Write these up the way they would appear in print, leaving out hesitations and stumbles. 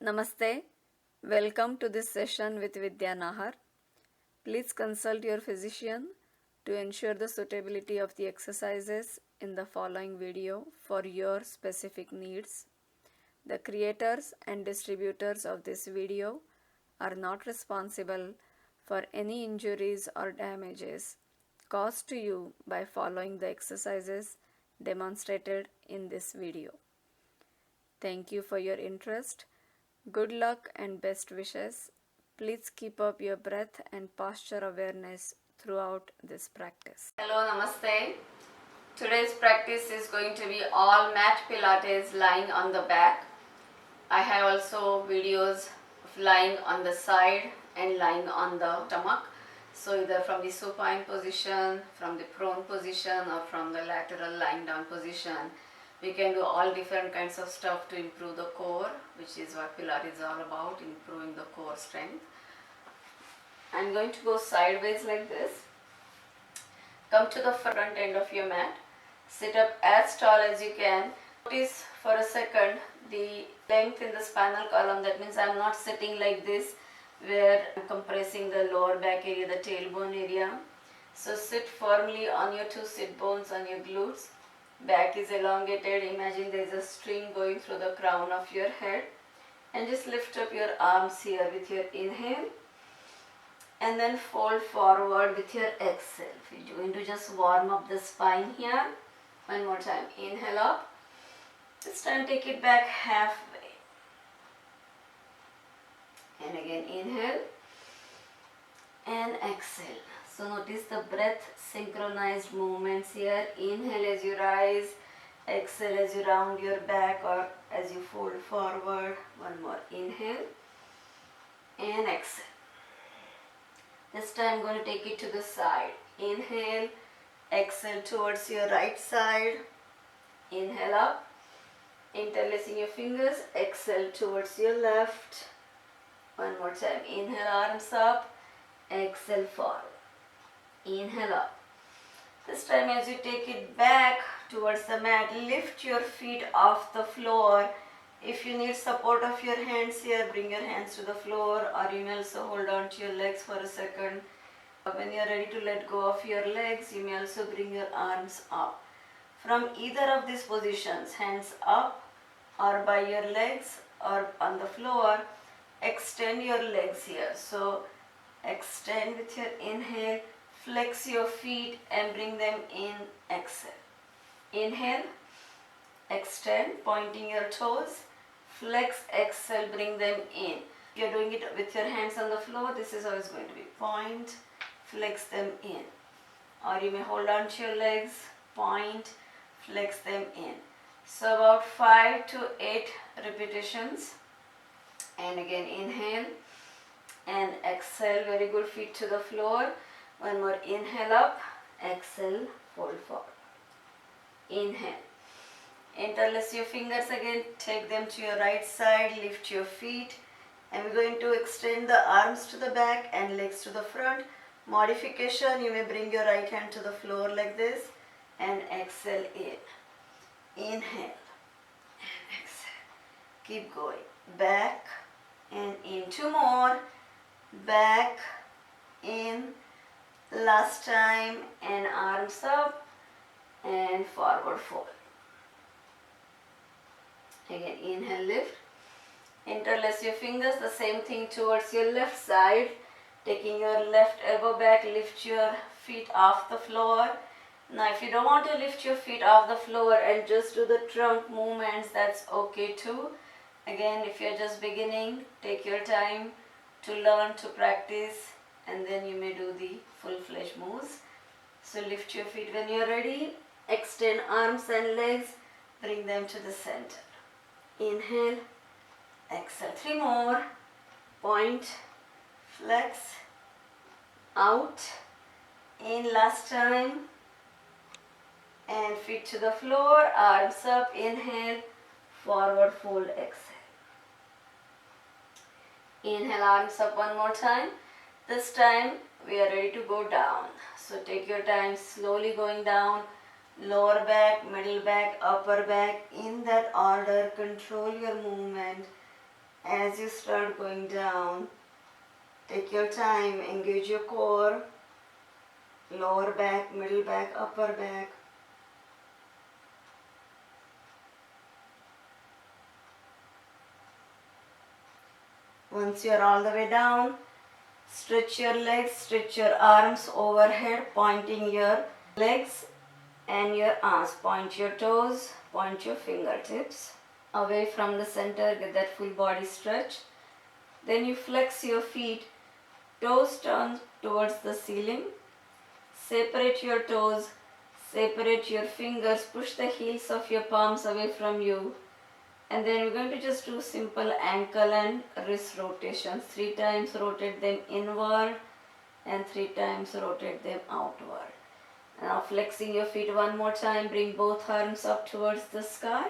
Namaste. Welcome to this session with Vidya Nahar. Please consult your physician to ensure the suitability of the exercises in the following video for your specific needs. The creators and distributors of this video are not responsible for any injuries or damages caused to you by following the exercises demonstrated in this video. Thank you for your interest. Good luck and best wishes. Please keep up your breath and posture awareness throughout this practice. Hello, namaste. Today's practice is going to be all mat Pilates lying on the back. I have also videos of lying on the side and lying on the stomach. So either from the supine position, from the prone position, or from the lateral lying down position. We can do all different kinds of stuff to improve the core, which is what Pilates is all about, improving the core strength. I'm going to go sideways like this. Come to the front end of your mat. Sit up as tall as you can. Notice for a second the length in the spinal column. That means I'm not sitting like this where I'm compressing the lower back area, the tailbone area. So sit firmly on your two sit bones, on your glutes. Back is elongated. Imagine there is a string going through the crown of your head. And just lift up your arms here with your inhale. And then fold forward with your exhale. We're going to just warm up the spine here. One more time. Inhale up. This time take it back halfway. And again inhale. And exhale. So notice the breath synchronized movements here. Inhale as you rise, exhale as you round your back or as you fold forward. One more inhale and exhale. This time I'm going to take it to the side. Inhale, exhale towards your right side. Inhale up, interlacing your fingers, exhale towards your left. One more time. Inhale, arms up, exhale forward. Inhale up. This time as you take it back towards the mat, lift your feet off the floor. If you need support of your hands here, bring your hands to the floor, or you may also hold on to your legs for a second. When you are ready to let go of your legs, you may also bring your arms up. From either of these positions, hands up or by your legs or on the floor, extend your legs here. So extend with your inhale. Flex your feet and bring them in, exhale. Inhale, extend, pointing your toes. Flex, exhale, bring them in. If you're doing it with your hands on the floor, this is how it's going to be. Point, flex them in. Or you may hold on to your legs, point, flex them in. So about 5 to 8 repetitions. And again, inhale and exhale. Very good. Feet to the floor. One more inhale up, exhale, fold forward. Inhale. Interlace your fingers again, take them to your right side, lift your feet. And we're going to extend the arms to the back and legs to the front. Modification, you may bring your right hand to the floor like this and exhale in. Inhale and exhale. Keep going. Back and in. 2 more. Back, in. Last time, and arms up and forward fold. Again, inhale, lift. Interlace your fingers, the same thing towards your left side. Taking your left elbow back, lift your feet off the floor. Now, if you don't want to lift your feet off the floor and just do the trunk movements, that's okay too. Again, if you're just beginning, take your time to learn, to practice, and then you may do the full-fledged moves. So lift your feet when you're ready. Extend arms and legs. Bring them to the center. Inhale. Exhale. 3 more. Point. Flex. Out. In last time. And feet to the floor. Arms up. Inhale. Forward fold. Exhale. Inhale. Arms up one more time. This time we are ready to go down. So take your time, slowly going down. Lower back, middle back, upper back. In that order, control your movement. As you start going down, take your time, engage your core, lower back, middle back, upper back. Once you are all the way down, stretch your legs, stretch your arms overhead, pointing your legs and your arms. Point your toes, point your fingertips away from the center, get that full body stretch. Then you flex your feet, toes turn towards the ceiling. Separate your toes, separate your fingers, push the heels of your palms away from you. And then we're going to just do simple ankle and wrist rotations. 3 times rotate them inward and 3 times rotate them outward. Now flexing your feet one more time, bring both arms up towards the sky.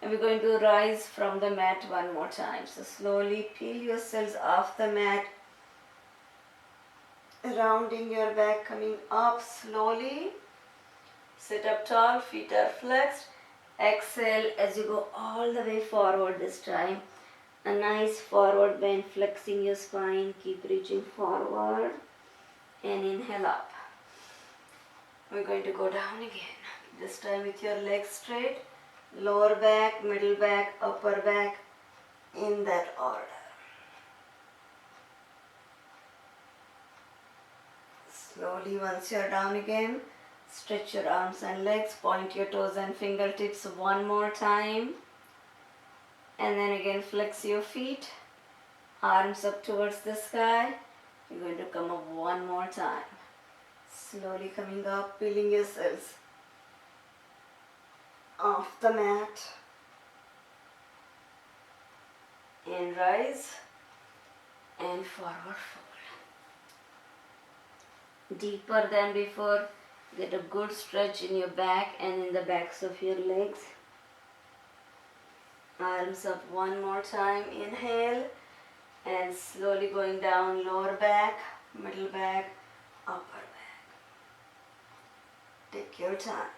And we're going to rise from the mat one more time. So slowly peel yourselves off the mat, rounding your back, coming up slowly. Sit up tall, feet are flexed. Exhale as you go all the way forward this time. A nice forward bend, flexing your spine. Keep reaching forward. And inhale up. We're going to go down again. This time with your legs straight. Lower back, middle back, upper back. In that order. Slowly once you're down again. Stretch your arms and legs, point your toes and fingertips one more time. And then again flex your feet, arms up towards the sky. You're going to come up one more time. Slowly coming up, peeling yourselves off the mat. And rise and forward fold. Deeper than before. Get a good stretch in your back and in the backs of your legs. Arms up one more time. Inhale. And slowly going down, lower back, middle back, upper back. Take your time.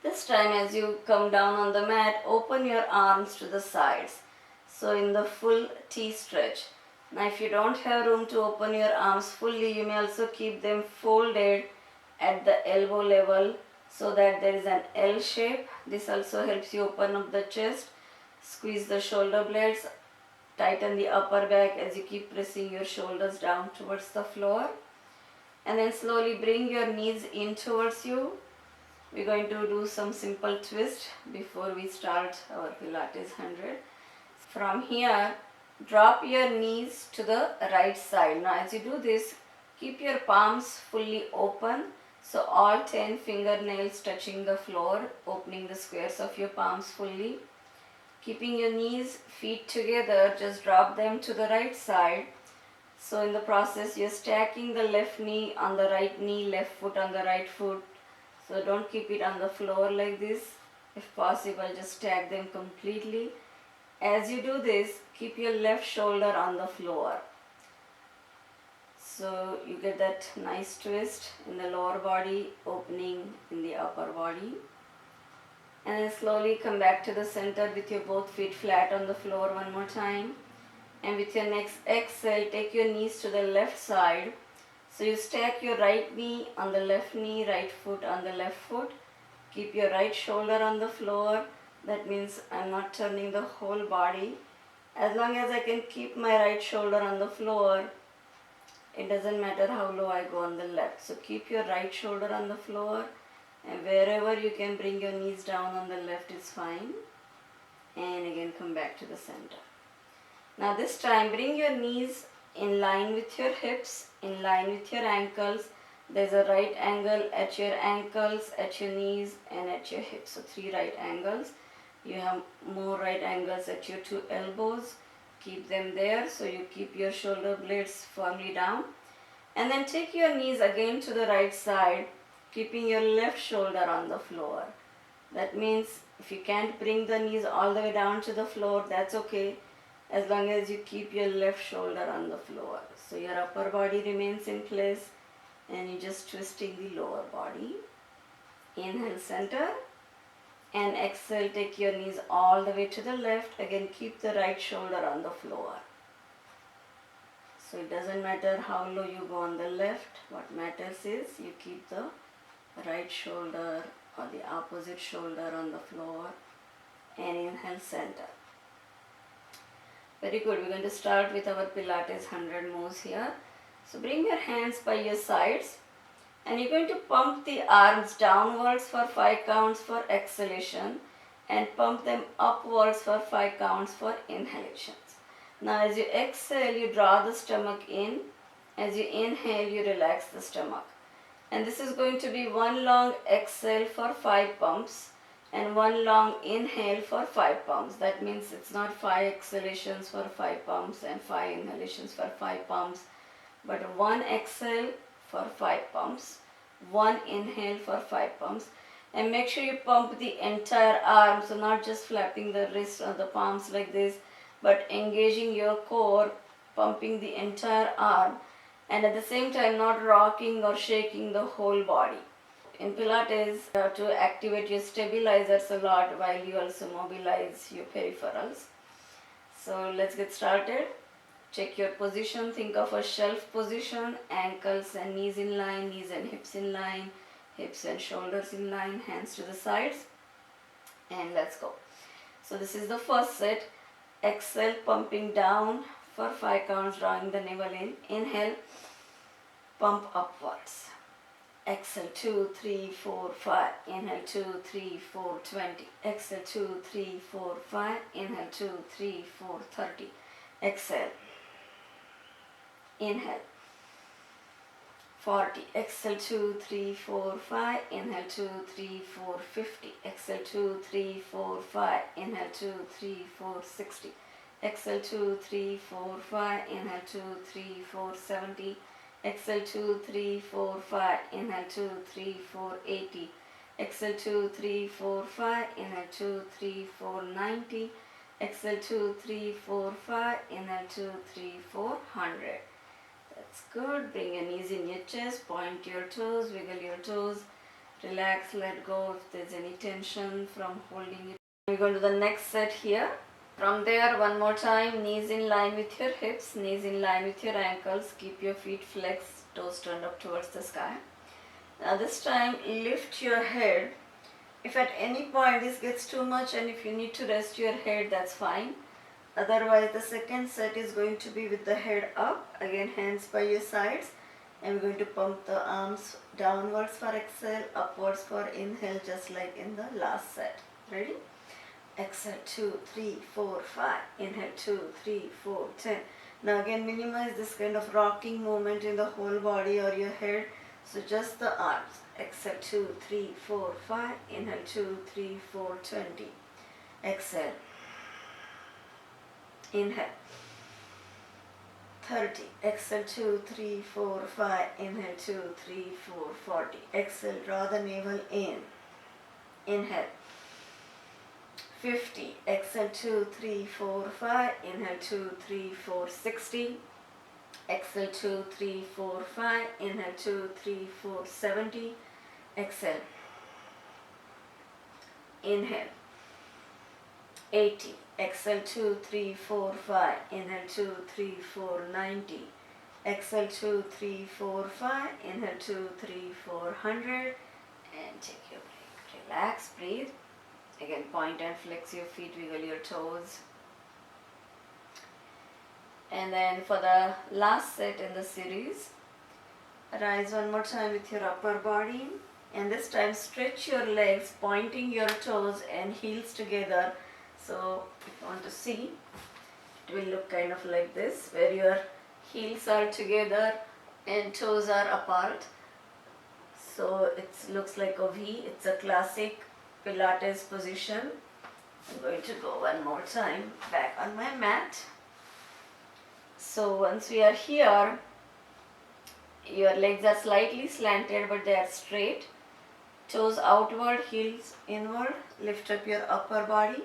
This time as you come down on the mat, open your arms to the sides. So in the full T stretch. Now if you don't have room to open your arms fully, you may also keep them folded at the elbow level so that there is an L shape. This also helps you open up the chest. Squeeze the shoulder blades. Tighten the upper back as you keep pressing your shoulders down towards the floor. And then slowly bring your knees in towards you. We're going to do some simple twist before we start our Pilates 100. From here, drop your knees to the right side. Now as you do this, keep your palms fully open. So all 10 fingernails touching the floor, opening the squares of your palms fully. Keeping your knees, feet together, just drop them to the right side. So in the process, you're stacking the left knee on the right knee, left foot on the right foot. So don't keep it on the floor like this. If possible, just stack them completely. As you do this, keep your left shoulder on the floor. So you get that nice twist in the lower body, opening in the upper body. And then slowly come back to the center with your both feet flat on the floor one more time. And with your next exhale, take your knees to the left side. So you stack your right knee on the left knee, right foot on the left foot. Keep your right shoulder on the floor. That means I'm not turning the whole body. As long as I can keep my right shoulder on the floor, it doesn't matter how low I go on the left. So keep your right shoulder on the floor, and wherever you can bring your knees down on the left is fine. And again come back to the center. Now this time bring your knees in line with your hips, in line with your ankles. There's a right angle at your ankles, at your knees and at your hips. So 3 right angles. You have more right angles at your 2 elbows. Keep them there so you keep your shoulder blades firmly down. And then take your knees again to the right side, keeping your left shoulder on the floor. That means if you can't bring the knees all the way down to the floor, that's okay. as long as you keep your left shoulder on the floor. So your upper body remains in place and you're just twisting the lower body. Inhale, center, and exhale, take your knees all the way to the left. Again, keep the right shoulder on the floor. So it doesn't matter how low you go on the left. What matters is you keep the right shoulder or the opposite shoulder on the floor, and inhale, center. Very good. We're going to start with our Pilates 100 moves here. So bring your hands by your sides and you're going to pump the arms downwards for 5 counts for exhalation and pump them upwards for 5 counts for inhalations. Now as you exhale, you draw the stomach in. As you inhale, you relax the stomach. And this is going to be one long exhale for 5 pumps and one long inhale for 5 pumps. That means it's not 5 exhalations for 5 pumps and 5 inhalations for 5 pumps, but one exhale for 5 pumps, one inhale for 5 pumps. And make sure you pump the entire arm, so not just flapping the wrist or the palms like this, but engaging your core, pumping the entire arm, and at the same time not rocking or shaking the whole body. In Pilates, you have to activate your stabilizers a lot while you also mobilize your peripherals. So let's get started. Check your position. Think of a shelf position. Ankles and knees in line, knees and hips in line, hips and shoulders in line, hands to the sides. And let's go. So this is the first set. Exhale, pumping down for 5 counts, drawing the navel in. Inhale, pump upwards. Exhale, 2, 3, 4, 5. Inhale, 2, 3, 4, 20. Exhale, 2, 3, 4, 5. Inhale, 2, 3, 4, 30. Exhale. Inhale. 40. Exhale, 2, 3, 4, 5. Inhale, 2, 3, 4, 50. Exhale, 2, 3, 4, 5. Inhale, 2, 3, 4, 60. Exhale, 2, 3, 4, 5. Inhale, 2, 3, 4, 70. Exhale, 2, 3, 4, 5. Inhale, 2, 3, 4, 80. Exhale, 2, 3, 4, 5. Inhale, 2, 3, 4, 90. Exhale, 2, 3, 4, 5. Inhale, 2, 3, 4, 100. That's good. Bring your knees in your chest. Point your toes. Wiggle your toes. Relax. Let go if there's any tension from holding it. We're going to the next set here. From there, one more time, knees in line with your hips, knees in line with your ankles. Keep your feet flexed, toes turned up towards the sky. Now this time, lift your head. If at any point this gets too much and if you need to rest your head, that's fine. Otherwise, the second set is going to be with the head up. Again, hands by your sides. And we're going to pump the arms downwards for exhale, upwards for inhale, just like in the last set. Ready? Exhale, 2, 3, 4, 5. Inhale, 2, 3, 4, 10. Now again, minimize this kind of rocking movement in the whole body or your head. So just the arms. Exhale, 2, 3, 4, 5. Inhale, 2, 3, 4, 20. Exhale. Inhale. 30. Exhale, 2, 3, 4, 5. Inhale, 2, 3, 4, 40. Exhale, draw the navel in. Inhale. 50. Exhale, 2, 3, 4, 5. Inhale, 2, 3, 4, 60. Exhale, 2, 3, 4, 5. Inhale, 2, 3, 4, 70. Exhale. Inhale. 80. Exhale, 2, 3, 4, 5. Inhale, 2, 3, 4, 90. Exhale, 2, 3, 4, 5. Inhale, 2, 3, 4, 100. And take your break. Relax, breathe. Again, point and flex your feet, wiggle your toes. And then for the last set in the series, rise one more time with your upper body. And this time stretch your legs, pointing your toes and heels together. So if you want to see, it will look kind of like this, where your heels are together and toes are apart. So it looks like a V. It's a classic Pilates position. I'm going to go one more time back on my mat. So once we are here, your legs are slightly slanted but they are straight. Toes outward, heels inward. Lift up your upper body.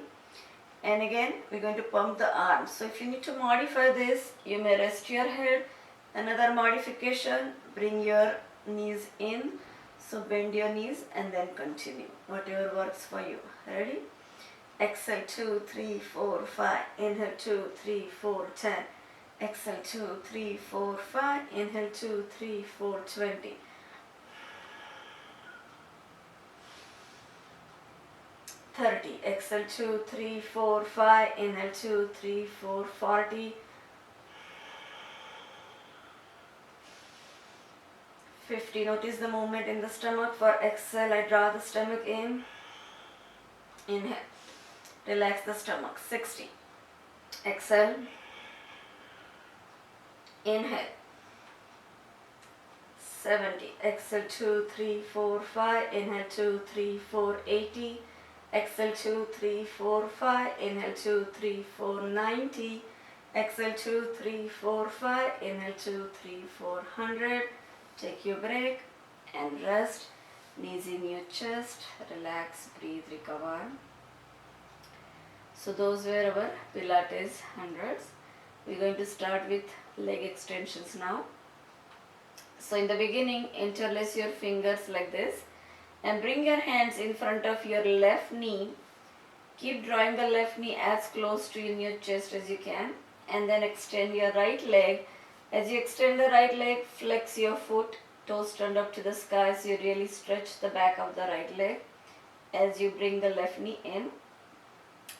And again, we're going to pump the arms. So if you need to modify this, you may rest your head. Another modification, bring your knees in. So bend your knees and then continue. Whatever works for you. Ready? Exhale 2, 3, 4, 5. Inhale 2, 3, 4, 10. Exhale 2, 3, 4, 5. Inhale 2, 3, 4, 20. 30. Exhale 2, 3, 4, 5. Inhale 2, 3, 4, 40. 50. Notice the movement in the stomach. For exhale, I draw the stomach in. Inhale. Relax the stomach. 60. Exhale. Inhale. 70. Exhale 2, 3, 4, 5. Inhale 2, 3, 4, 80. Exhale 2, 3, 4, 5. Inhale 2, 3, 4, 90. Exhale 2, 3, 4, 5. Inhale 2, 3, 4, 100. Take your break and rest. Knees in your chest. Relax, breathe, recover. So those were our Pilates 100s. We're going to start with leg extensions now. So in the beginning, interlace your fingers like this and bring your hands in front of your left knee. Keep drawing the left knee as close to in your chest as you can, and then extend your right leg. As you extend the right leg, flex your foot, toes turned up to the sky, so you really stretch the back of the right leg as you bring the left knee in.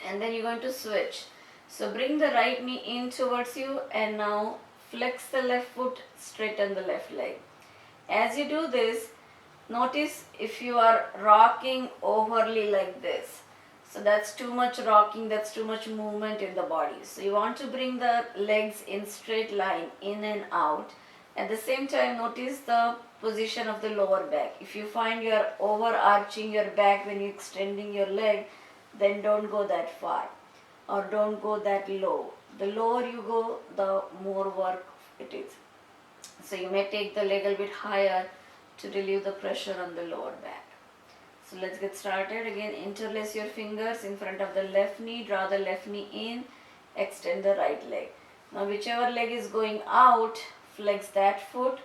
And then you're going to switch. So bring the right knee in towards you and now flex the left foot, straighten the left leg. As you do this, notice if you are rocking overly like this. So that's too much rocking, that's too much movement in the body. So you want to bring the legs in straight line, in and out. At the same time, notice the position of the lower back. If you find you're overarching your back when you're extending your leg, then don't go that far or don't go that low. The lower you go, the more work it is. So you may take the leg a little bit higher to relieve the pressure on the lower back. So let's get started. Again, interlace your fingers in front of the left knee, draw the left knee in, extend the right leg. Now whichever leg is going out, flex that foot,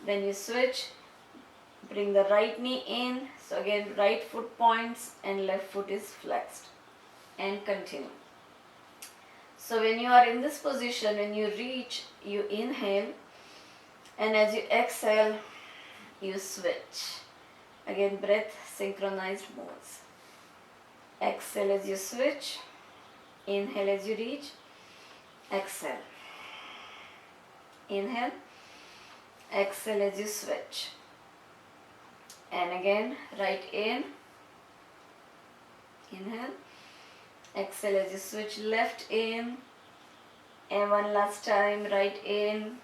then you switch, bring the right knee in. So again, right foot points and left foot is flexed, and continue. So when you are in this position, when you reach, you inhale, and as you exhale, you switch. Again, breath synchronized moves. Exhale as you switch, inhale as you reach, exhale. Inhale, exhale as you switch. And again, right in, inhale, exhale as you switch, left in, and one last time, right in.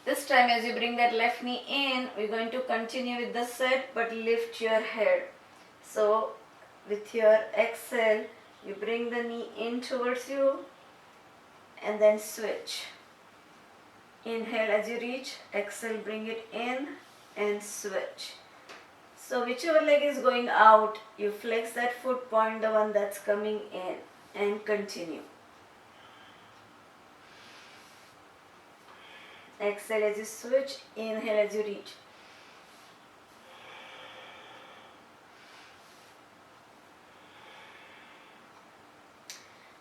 This time as you bring that left knee in, we're going to continue with the set but lift your head. So with your exhale, you bring the knee in towards you and then switch. Inhale as you reach, exhale, bring it in and switch. So whichever leg is going out, you flex that foot, point the one that's coming in, and continue. Exhale as you switch, inhale as you reach.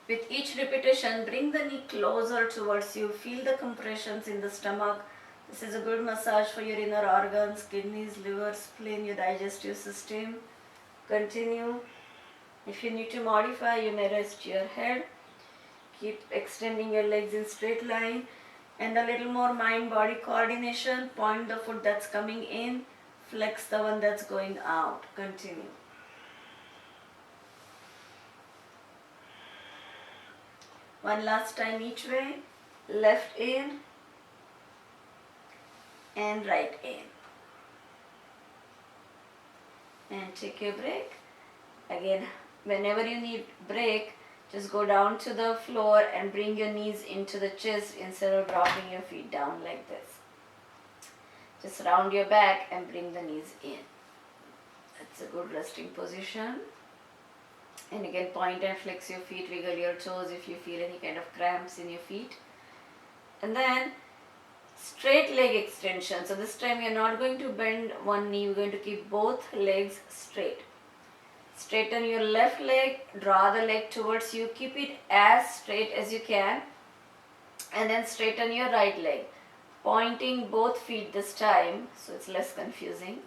With each repetition, bring the knee closer towards you. Feel the compressions in the stomach. This is a good massage for your inner organs, kidneys, liver, spleen, your digestive system. Continue. If you need to modify, you may rest your head. Keep extending your legs in straight line. And a little more mind-body coordination. Point the foot that's coming in. Flex the one that's going out. Continue. One last time each way. Left in and right in. And take a break. Again, whenever you need break, just go down to the floor and bring your knees into the chest instead of dropping your feet down like this. Just round your back and bring the knees in. That's a good resting position. And again, point and flex your feet, wiggle your toes if you feel any kind of cramps in your feet. And then straight leg extension. So this time you're not going to bend one knee, you're going to keep both legs straight. Straighten your left leg, draw the leg towards you, keep it as straight as you can, and then straighten your right leg, pointing both feet this time so it's less confusing,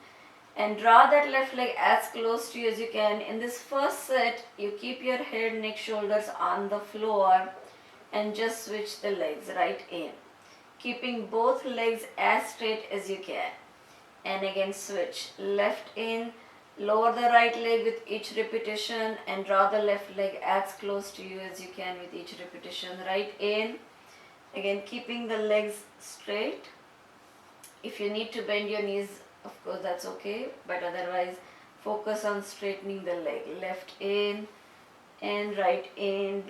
and draw that left leg as close to you as you can. In this first set, you keep your head, neck, shoulders on the floor and just switch the legs right in, keeping both legs as straight as you can. And again switch, left in, lower the right leg with each repetition and draw the left leg as close to you as you can with each repetition. Right in, again keeping the legs straight. If you need to bend your knees, of course that's okay, but otherwise focus on straightening the leg. Left in and right in.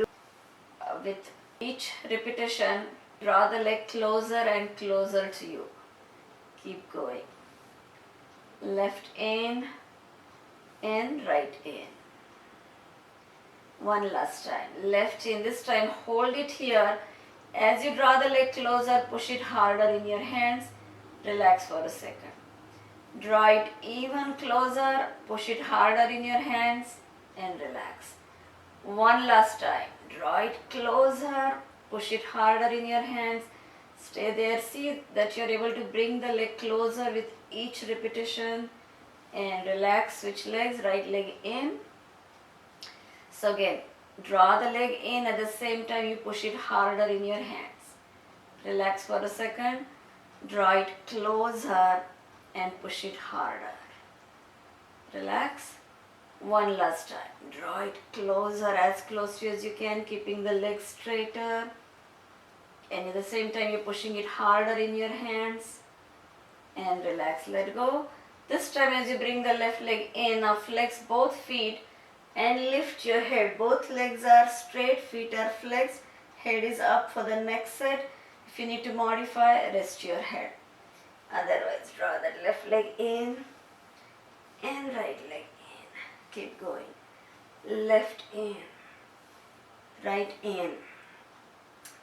With each repetition, draw the leg closer and closer to you. Keep going. Left in and right in. One last time. Left in. This time hold it here. As you draw the leg closer, push it harder in your hands. Relax for a second. Draw it even closer, push it harder in your hands and relax. One last time. Draw it closer, push it harder in your hands. Stay there. See that you're able to bring the leg closer with each repetition and relax. Switch legs, right leg in. So again, draw the leg in, at the same time you push it harder in your hands. Relax for a second. Draw it closer and push it harder. Relax. One last time. Draw it closer, as close to you as you can, keeping the legs straighter. And at the same time you're pushing it harder in your hands. And relax, let go. This time as you bring the left leg in, now flex both feet and lift your head. Both legs are straight, feet are flexed, head is up for the next set. If you need to modify, rest your head. Otherwise, draw that left leg in and right leg in. Keep going. Left in, right in.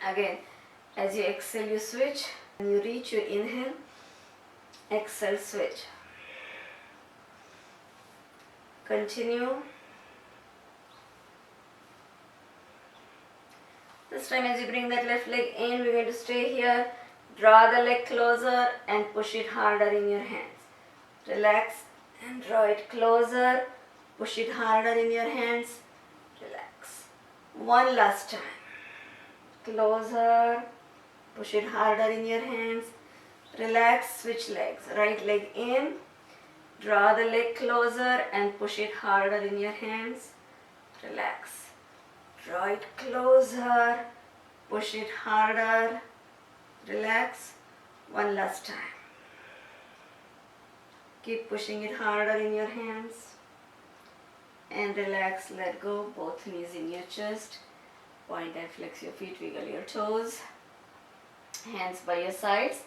Again, as you exhale, you switch. When you reach, you inhale, exhale, switch. Continue. This time as you bring that left leg in, we're going to stay here. Draw the leg closer and push it harder in your hands. Relax and draw it closer. Push it harder in your hands. Relax. One last time. Closer. Push it harder in your hands. Relax. Switch legs. Right leg in. Draw the leg closer and push it harder in your hands. Relax. Draw it closer. Push it harder. Relax. One last time. Keep pushing it harder in your hands. And relax, let go. Both knees in your chest. Point and flex your feet, wiggle your toes. Hands by your sides.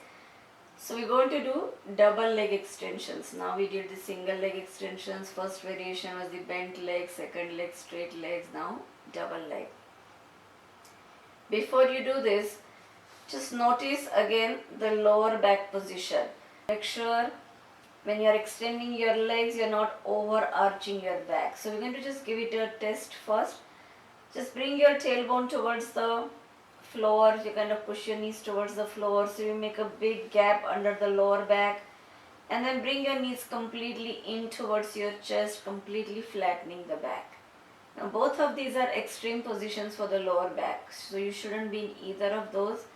So we're going to do double leg extensions. Now we did the single leg extensions. First variation was the bent leg, second leg, straight legs. Now double leg. Before you do this, just notice again the lower back position. Make sure when you're extending your legs, you're not overarching your back. So we're going to just give it a test first. Just bring your tailbone towards the floor. You kind of push your knees towards the floor. So you make a big gap under the lower back. And then bring your knees completely in towards your chest, completely flattening the back. Now both of these are extreme positions for the lower back. So you shouldn't be in either of those.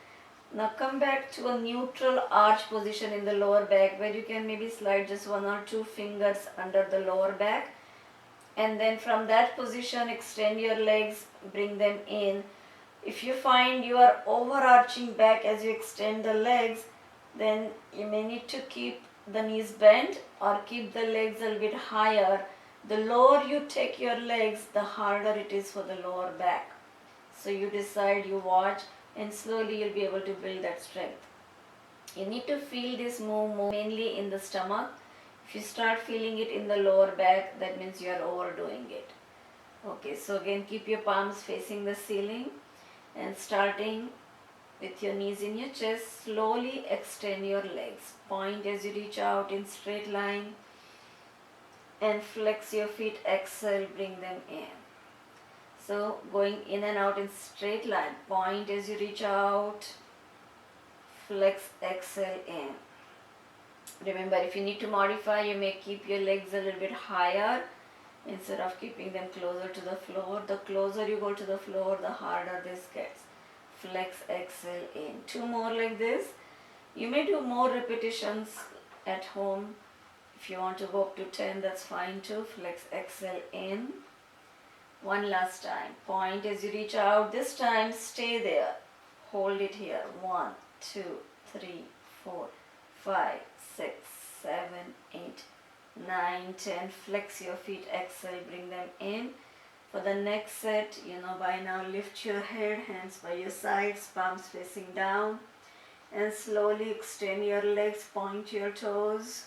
Now come back to a neutral arch position in the lower back where you can maybe slide just one or two fingers under the lower back. And then from that position, extend your legs, bring them in. If you find you are overarching back as you extend the legs, then you may need to keep the knees bent or keep the legs a little bit higher. The lower you take your legs, the harder it is for the lower back. So you decide, you watch, and slowly you'll be able to build that strength. You need to feel this move mainly in the stomach. If you start feeling it in the lower back, that means you are overdoing it. Okay, so again keep your palms facing the ceiling and starting with your knees in your chest, slowly extend your legs. Point as you reach out in straight line and flex your feet, exhale, bring them in. So going in and out in straight line, point as you reach out, flex, exhale, in. Remember, if you need to modify, you may keep your legs a little bit higher instead of keeping them closer to the floor. The closer you go to the floor, the harder this gets. Flex, exhale, in. 2 more like this. You may do more repetitions at home. If you want to go up to 10, that's fine too. Flex, exhale, in. One last time. Point as you reach out. This time, stay there. Hold it here. 1, 2, 3, 4, 5, 6, 7, 8, 9, 10. Flex your feet, exhale, bring them in. For the next set, you know by now, lift your head, hands by your sides, palms facing down, and slowly extend your legs, point your toes,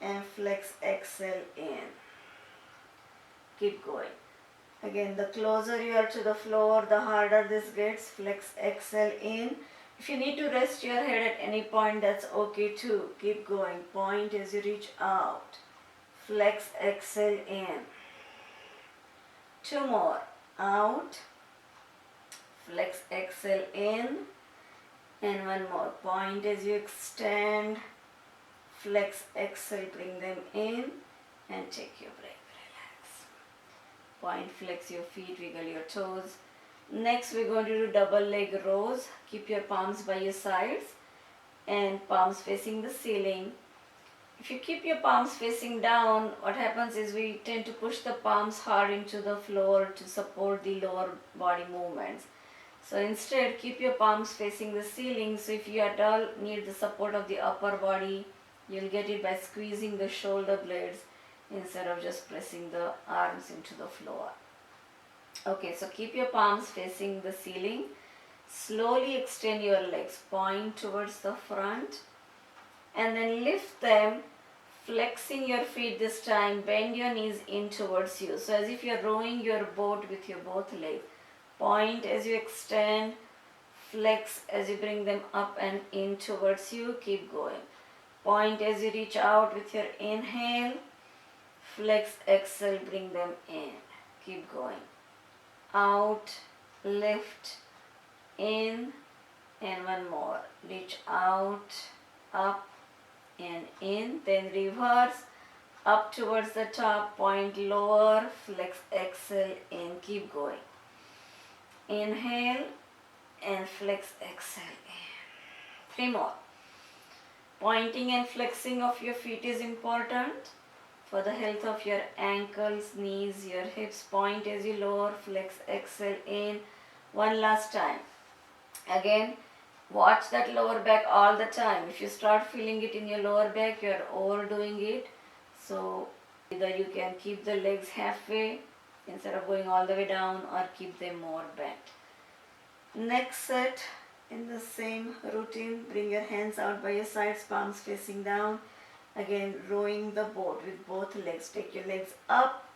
and flex, exhale, in. Keep going. Again, the closer you are to the floor, the harder this gets. Flex, exhale, in. If you need to rest your head at any point, that's okay too. Keep going. Point as you reach out. Flex, exhale, in. 2 more. Out. Flex, exhale, in. And 1 more. Point as you extend. Flex, exhale, bring them in. And take your break. Relax. Point, flex your feet, wiggle your toes. Next, we're going to do double leg rows. Keep your palms by your sides and palms facing the ceiling. If you keep your palms facing down, what happens is we tend to push the palms hard into the floor to support the lower body movements. So instead, keep your palms facing the ceiling. So if you at all need the support of the upper body, you'll get it by squeezing the shoulder blades instead of just pressing the arms into the floor. Okay, so keep your palms facing the ceiling. Slowly extend your legs, point towards the front, and then lift them, flexing your feet this time. Bend your knees in towards you. So as if you're rowing your boat with your both legs. Point as you extend, flex as you bring them up and in towards you. Keep going. Point as you reach out with your inhale, flex, exhale, bring them in. Keep going. Out, lift, in, and 1 more. Reach out, up, and in. Then reverse, up towards the top, point lower, flex, exhale, in. Keep going. Inhale, and flex, exhale, in. 3 more. Pointing and flexing of your feet is important for the health of your ankles, knees, your hips. Point as you lower, flex, exhale, in. 1 last time. Again, watch that lower back all the time. If you start feeling it in your lower back, you are overdoing it. So either you can keep the legs halfway instead of going all the way down, or keep them more bent. Next set, in the same routine, bring your hands out by your sides, palms facing down. Again, rowing the boat with both legs. Take your legs up,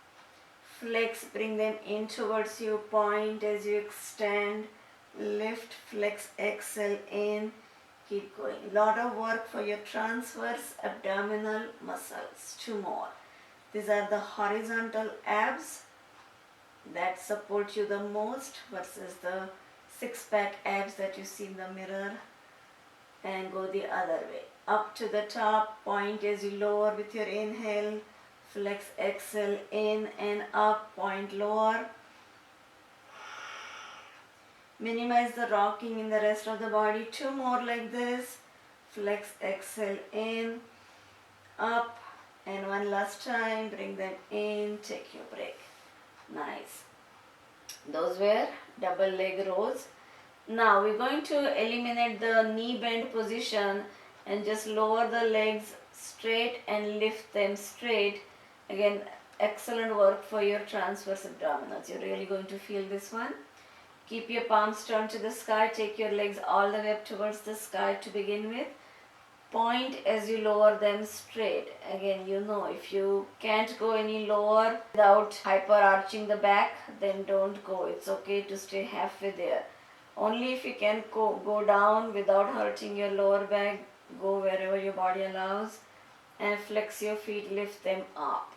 flex, bring them in towards you. Point as you extend, lift, flex, exhale, in. Keep going. Lot of work for your transverse abdominal muscles. 2 more. These are the horizontal abs that support you the most versus the 6-pack abs that you see in the mirror. And go the other way. Up to the top, point as you lower with your inhale, flex, exhale, in and up, point lower. Minimize the rocking in the rest of the body. 2 more like this. Flex, exhale, in, up, and 1 last time. Bring them in, take your break. Nice. Those were double leg rows. Now we're going to eliminate the knee bend position and just lower the legs straight and lift them straight. Again, excellent work for your transverse abdominals. You're really going to feel this one. Keep your palms turned to the sky. Take your legs all the way up towards the sky to begin with. Point as you lower them straight. Again, you know, if you can't go any lower without hyper arching the back, then don't go. It's okay to stay halfway there. Only if you can go down without hurting your lower back, go wherever your body allows, and flex your feet, lift them up.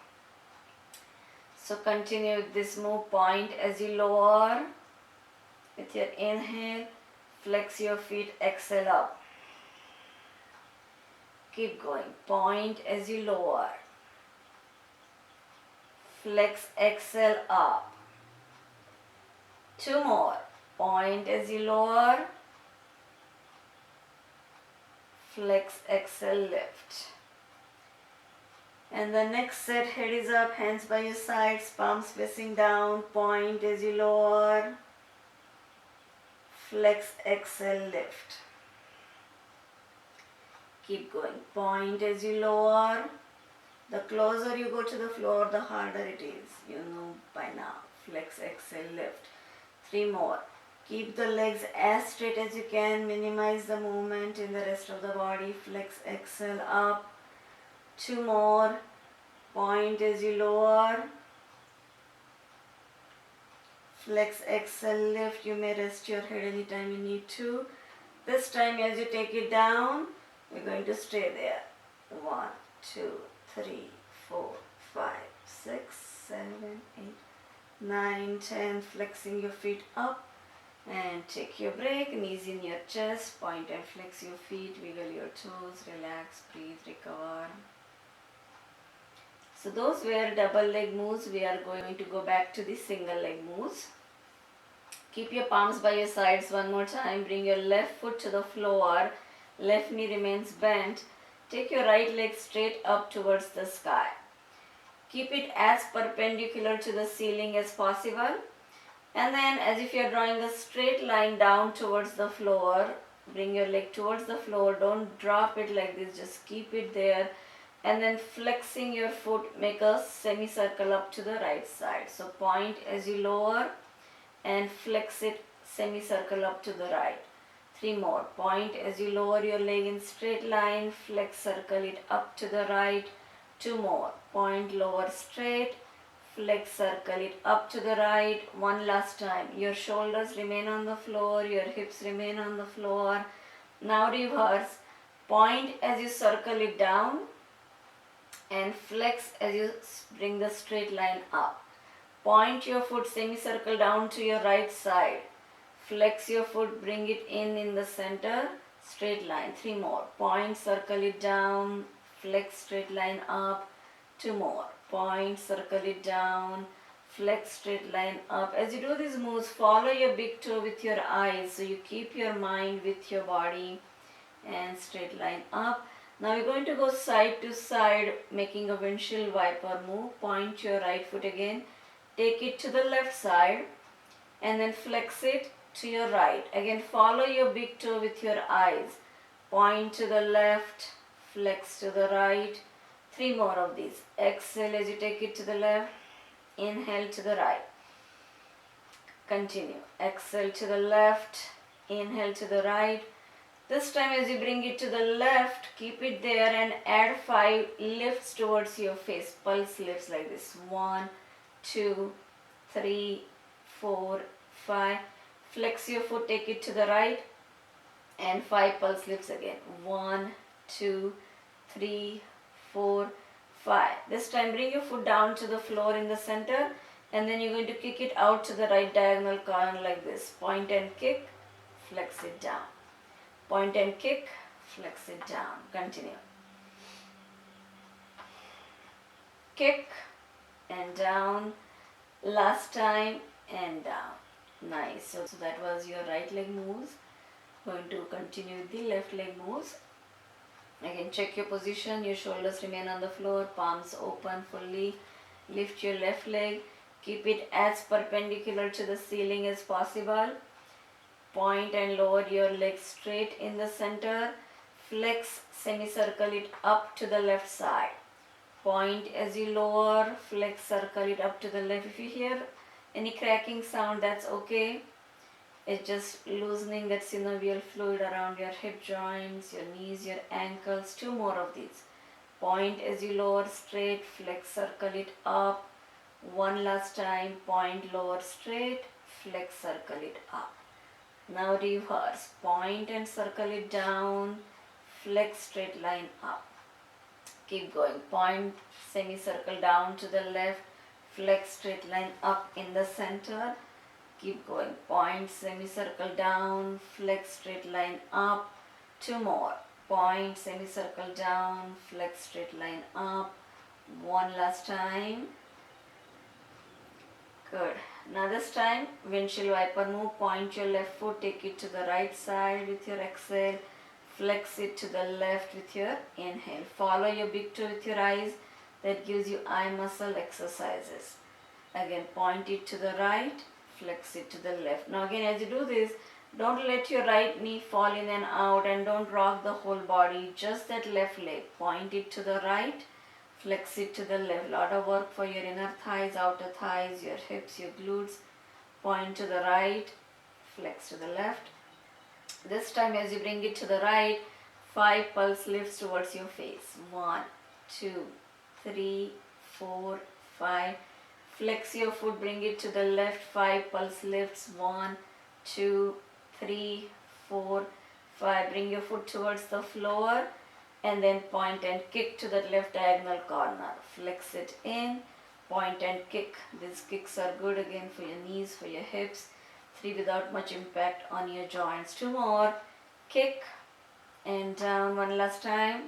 So continue with this move. Point as you lower. With your inhale, flex your feet, exhale up. Keep going. Point as you lower. Flex, exhale up. 2 more. Point as you lower. Flex, exhale, lift. And the next set, head is up, hands by your sides, palms facing down. Point as you lower. Flex, exhale, lift. Keep going. Point as you lower. The closer you go to the floor, the harder it is. You know by now. Flex, exhale, lift. 3 more. Keep the legs as straight as you can. Minimize the movement in the rest of the body. Flex, exhale, up. 2 more. Point as you lower. Flex, exhale, lift. You may rest your head anytime you need to. This time as you take it down, we're going to stay there. 1, 2, 3, 4, 5, 6, 7, 8, 9, 10. Flexing your feet up. And take your break. Knees in your chest. Point and flex your feet. Wiggle your toes. Relax. Breathe. Recover. So those were double leg moves. We are going to go back to the single leg moves. Keep your palms by your sides one more time. Bring your left foot to the floor. Left knee remains bent. Take your right leg straight up towards the sky. Keep it as perpendicular to the ceiling as possible. And then as if you are drawing a straight line down towards the floor, bring your leg towards the floor. Don't drop it like this. Just keep it there. And then flexing your foot, make a semicircle up to the right side. So point as you lower and flex it, semicircle up to the right. 3 more. Point as you lower your leg in straight line, flex, circle it up to the right. 2 more. Point, lower straight, flex, circle it up to the right. One last time. Your shoulders remain on the floor, your hips remain on the floor. Now reverse. Point as you circle it down and flex as you bring the straight line up. Point your foot, semicircle down to your right side. Flex your foot, bring it in the center, straight line. 3 more. Point, circle it down, flex, straight line up. 2 more. Point, circle it down, flex, straight line up. As you do these moves, follow your big toe with your eyes. So you keep your mind with your body and straight line up. Now we're going to go side to side, making a windshield wiper move. Point your right foot again. Take it to the left side and then flex it to your right. Again, follow your big toe with your eyes. Point to the left, flex to the right. 3 more of these. Exhale as you take it to the left. Inhale to the right. Continue. Exhale to the left. Inhale to the right. This time as you bring it to the left, keep it there and add 5 lifts towards your face. Pulse lifts like this. 1, 2, 3, 4, 5. Flex your foot, take it to the right and 5 pulse lifts again. 1, 2, 3, 4, 5. This time bring your foot down to the floor in the center and then you're going to kick it out to the right diagonal column like this. Point and kick, flex it down. Point and kick, flex it down. Continue. Kick and down. Last time and down. Nice. So that was your right leg moves. Going to continue with the left leg moves. Again, check your position. Your shoulders remain on the floor. Palms open fully. Lift your left leg. Keep it as perpendicular to the ceiling as possible. Point and lower your leg straight in the center. Flex, semicircle it up to the left side. Point as you lower, flex, circle it up to the left. If you hear any cracking sound, that's okay. It's just loosening that synovial fluid around your hip joints, your knees, your ankles. 2 more of these. Point as you lower straight, flex, circle it up. 1 last time, point, lower straight, flex, circle it up. Now reverse, point and circle it down, flex, straight line up. Keep going, point, semicircle down to the left, flex, straight line up in the center. Keep going, point, semicircle down, flex, straight line up. 2 more, point, semicircle down, flex, straight line up. 1 last time. Good. Now this time, windshield wiper move, point your left foot, take it to the right side with your exhale, flex it to the left with your inhale. Follow your big toe with your eyes, that gives you eye muscle exercises. Again, point it to the right, flex it to the left. Now again, as you do this, don't let your right knee fall in and out, and don't rock the whole body, just that left leg. Point it to the right, flex it to the left. Lot of work for your inner thighs, outer thighs, your hips, your glutes. Point to the right, flex to the left. This time as you bring it to the right, 5 pulse lifts towards your face. 1, 2, 3, 4, 5. Flex your foot, bring it to the left, 5 pulse lifts. 1, 2, 3, 4, 5. Bring your foot towards the floor and then point and kick to the left diagonal corner. Flex it in, point and kick. These kicks are good again for your knees, for your hips. 3 without much impact on your joints. 2 more, kick and down. 1 last time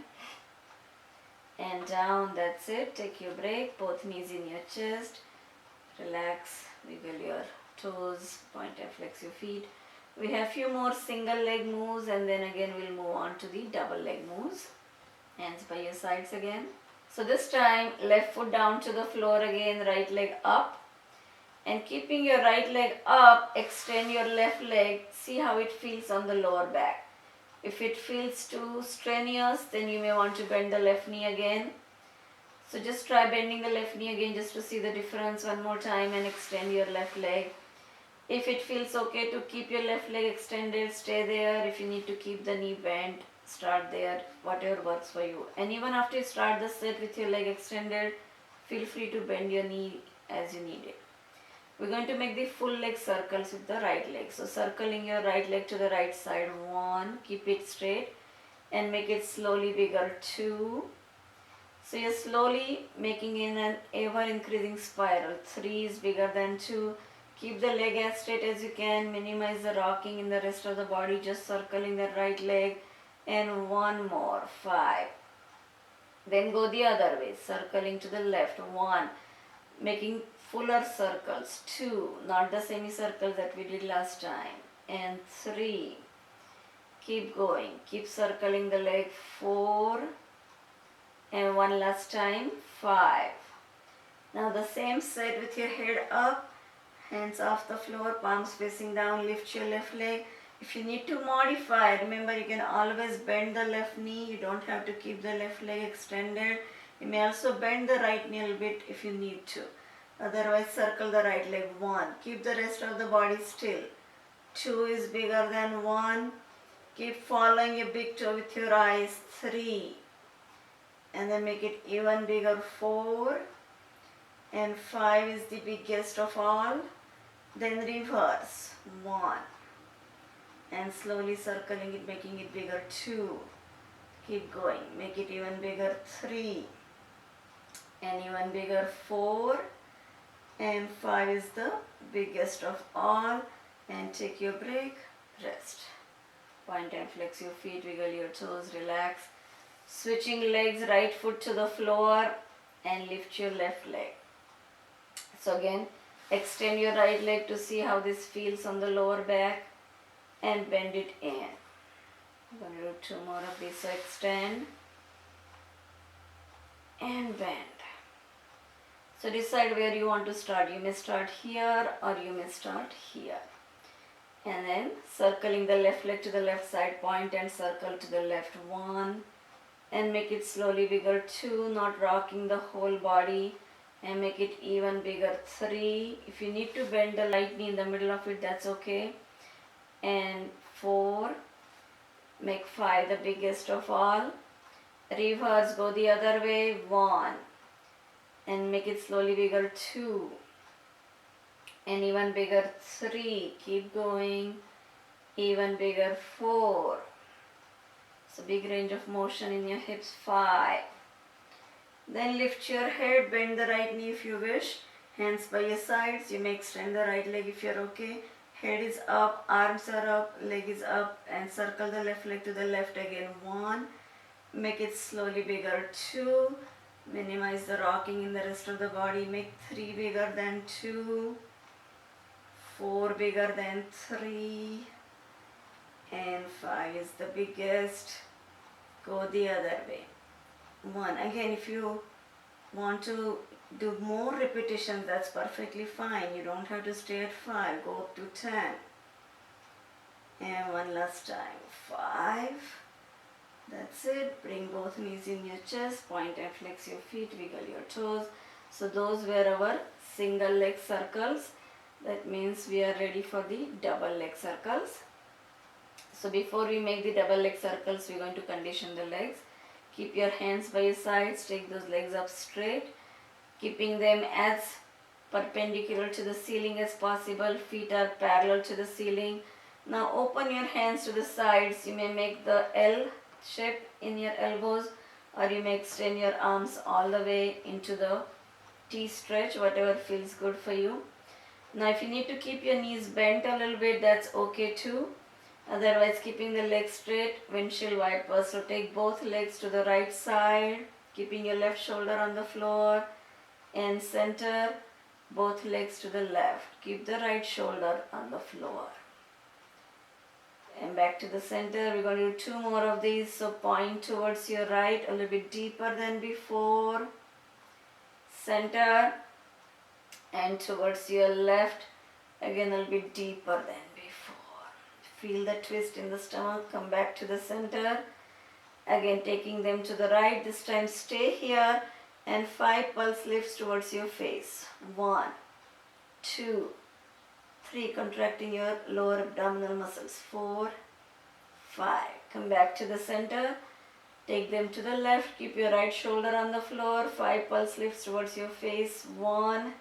and down. That's it. Take your break, both knees in your chest. Relax, wiggle your toes, point and flex your feet. We have few more single leg moves, and then again we'll move on to the double leg moves. Hands by your sides again. So this time, left foot down to the floor again, right leg up. And keeping your right leg up, extend your left leg. See how it feels on the lower back. If it feels too strenuous, then you may want to bend the left knee again. So just try bending the left knee again just to see the difference one more time, and extend your left leg. If it feels okay to keep your left leg extended, stay there. If you need to keep the knee bent, start there, whatever works for you. And even after you start the set with your leg extended, feel free to bend your knee as you need it. We're going to make the full leg circles with the right leg. So circling your right leg to the right side. 1, keep it straight and make it slowly bigger. 2. So you're slowly making in an ever increasing spiral. 3 is bigger than 2. Keep the leg as straight as you can. Minimize the rocking in the rest of the body. Just circling the right leg. And 1 more. 5. Then go the other way. Circling to the left. 1. Making fuller circles. 2. Not the semicircles that we did last time. And 3. Keep going. Keep circling the leg. 4. And 1 last time. 5. Now the same set with your head up. Hands off the floor, palms facing down, lift your left leg. If you need to modify, remember you can always bend the left knee. You don't have to keep the left leg extended. You may also bend the right knee a little bit if you need to. Otherwise, circle the right leg. 1. Keep the rest of the body still. 2 is bigger than 1. Keep following your big toe with your eyes. 3. And then make it even bigger. 4. And 5 is the biggest of all. Then reverse. 1. And slowly circling it, making it bigger. 2. Keep going. Make it even bigger. 3. And even bigger. 4. And 5 is the biggest of all. And take your break. Rest. Point and flex your feet. Wiggle your toes. Relax. Switching legs. Right foot to the floor. And lift your left leg. So again, extend your right leg to see how this feels on the lower back and bend it in. I'm going to do 2 more of these. So extend and bend. So decide where you want to start. You may start here or you may start here. And then circling the left leg to the left side, point and circle to the left. 1. And make it slowly bigger. 2. Not rocking the whole body. And make it even bigger. 3. If you need to bend the right knee in the middle of it, that's okay. and 4. Make 5 the biggest of all. Reverse, go the other way, 1. And make it slowly bigger, 2. And even bigger, 3. Keep going. Even bigger, 4. So big range of motion in your hips, 5. Then lift your head, bend the right knee if you wish. Hands by your sides. You may extend the right leg if you're okay. Head is up, arms are up, leg is up, and circle the left leg to the left again. 1. Make it slowly bigger, 2. Minimize the rocking in the rest of the body. Make 3 bigger than 2. 4 bigger than 3. And 5 is the biggest. Go the other way. 1. Again, if you want to do more repetitions, that's perfectly fine. You don't have to stay at 5. Go up to 10. And one last time. 5. That's it. Bring both knees in your chest. Point and flex your feet. Wiggle your toes. So those were our single leg circles. That means we are ready for the double leg circles. So before we make the double leg circles, we're going to condition the legs. Keep your hands by your sides. Take those legs up straight, keeping them as perpendicular to the ceiling as possible. Feet are parallel to the ceiling. Now open your hands to the sides. You may make the L shape in your elbows, or you may extend your arms all the way into the T stretch, whatever feels good for you. Now if you need to keep your knees bent a little bit, that's okay too. Otherwise, keeping the legs straight, windshield wipers. So take both legs to the right side, keeping your left shoulder on the floor, and center both legs to the left. Keep the right shoulder on the floor. And back to the center. We're going to do 2 more of these. So point towards your right a little bit deeper than before. Center. And towards your left again a little bit deeper than before. Feel the twist in the stomach. Come back to the center. Again taking them to the right. This time stay here. And 5 pulse lifts towards your face. 1, 2, 3. Contracting your lower abdominal muscles. 4, 5. Come back to the center. Take them to the left. Keep your right shoulder on the floor. 5 pulse lifts towards your face. 1,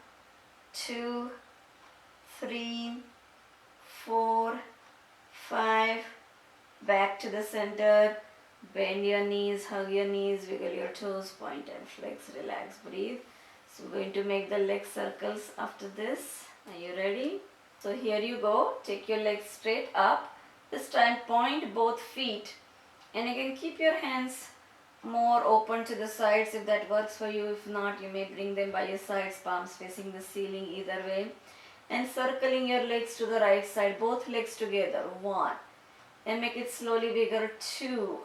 2, 3, 4, 5. Back to the center. Bend your knees, hug your knees, wiggle your toes, point and flex, relax, breathe. So we're going to make the leg circles after this. Are you ready? So here you go. Take your legs straight up. This time point both feet. And again keep your hands more open to the sides if that works for you. If not, you may bring them by your sides, palms facing the ceiling, either way. And circling your legs to the right side, both legs together. 1. And make it slowly bigger. 2.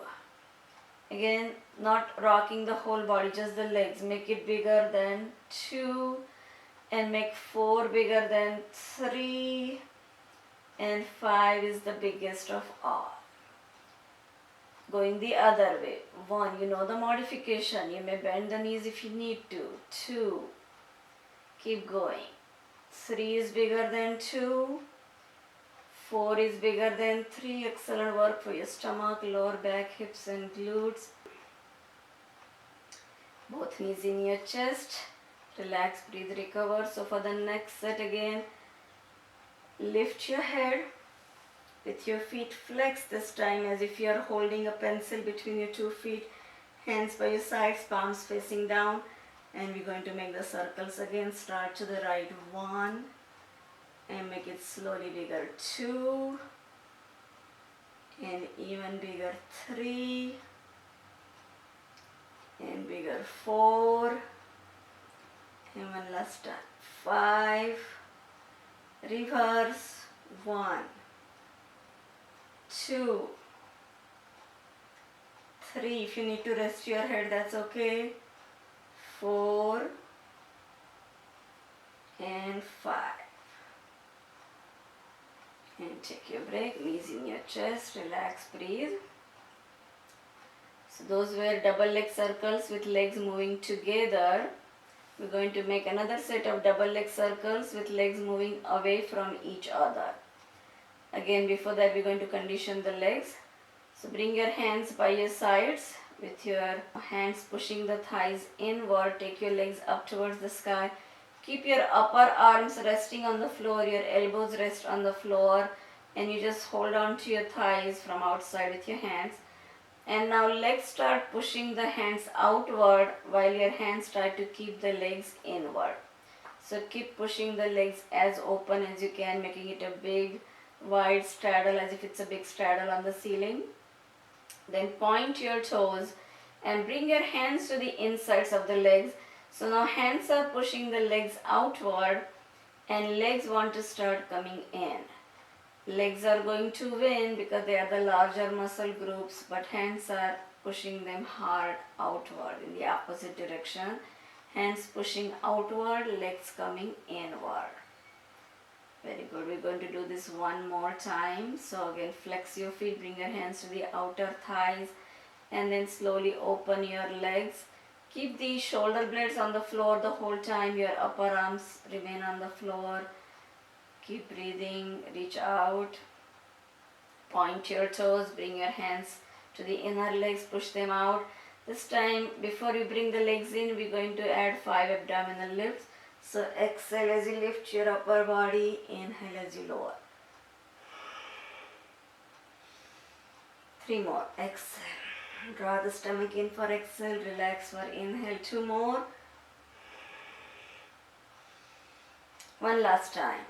Again, not rocking the whole body, just the legs. Make it bigger than 2. And make 4 bigger than 3. And 5 is the biggest of all. Going the other way. 1, you know the modification. You may bend the knees if you need to. 2. Keep going. 3 is bigger than 2. 4 is bigger than 3. Excellent work for your stomach, lower back, hips and glutes. Both knees in your chest. Relax, breathe, recover. So for the next set again, lift your head with your feet flexed this time as if you are holding a pencil between your 2 feet. Hands by your sides, palms facing down. And we're going to make the circles again. Start to the right. 1. And make it slowly bigger. 2. And even bigger. 3. And bigger. 4. And one last time. 5. Reverse. 1, 2, 3. If you need to rest your head, that's okay. 4 and 5. And take your break. Knees in your chest. Relax, breathe. So those were double leg circles with legs moving together. We're going to make another set of double leg circles with legs moving away from each other. Again, before that we're going to condition the legs. So bring your hands by your sides with your hands pushing the thighs inward. Take your legs up towards the sky. Keep your upper arms resting on the floor, your elbows rest on the floor, and you just hold on to your thighs from outside with your hands. And now legs start pushing the hands outward while your hands try to keep the legs inward. So keep pushing the legs as open as you can, making it a big wide straddle as if it's a big straddle on the ceiling. Then point your toes and bring your hands to the insides of the legs. So now hands are pushing the legs outward and legs want to start coming in. Legs are going to win because they are the larger muscle groups, but hands are pushing them hard outward in the opposite direction. Hands pushing outward, legs coming inward. Very good. We're going to do this one more time. So again, flex your feet, bring your hands to the outer thighs, and then slowly open your legs. Keep the shoulder blades on the floor the whole time. Your upper arms remain on the floor. Keep breathing, reach out. Point your toes, bring your hands to the inner legs, push them out. This time, before you bring the legs in, we're going to add 5 abdominal lifts. So exhale as you lift your upper body, inhale as you lower. 3 more, exhale. Draw the stomach in for exhale, relax for inhale. 2 more. 1 last time.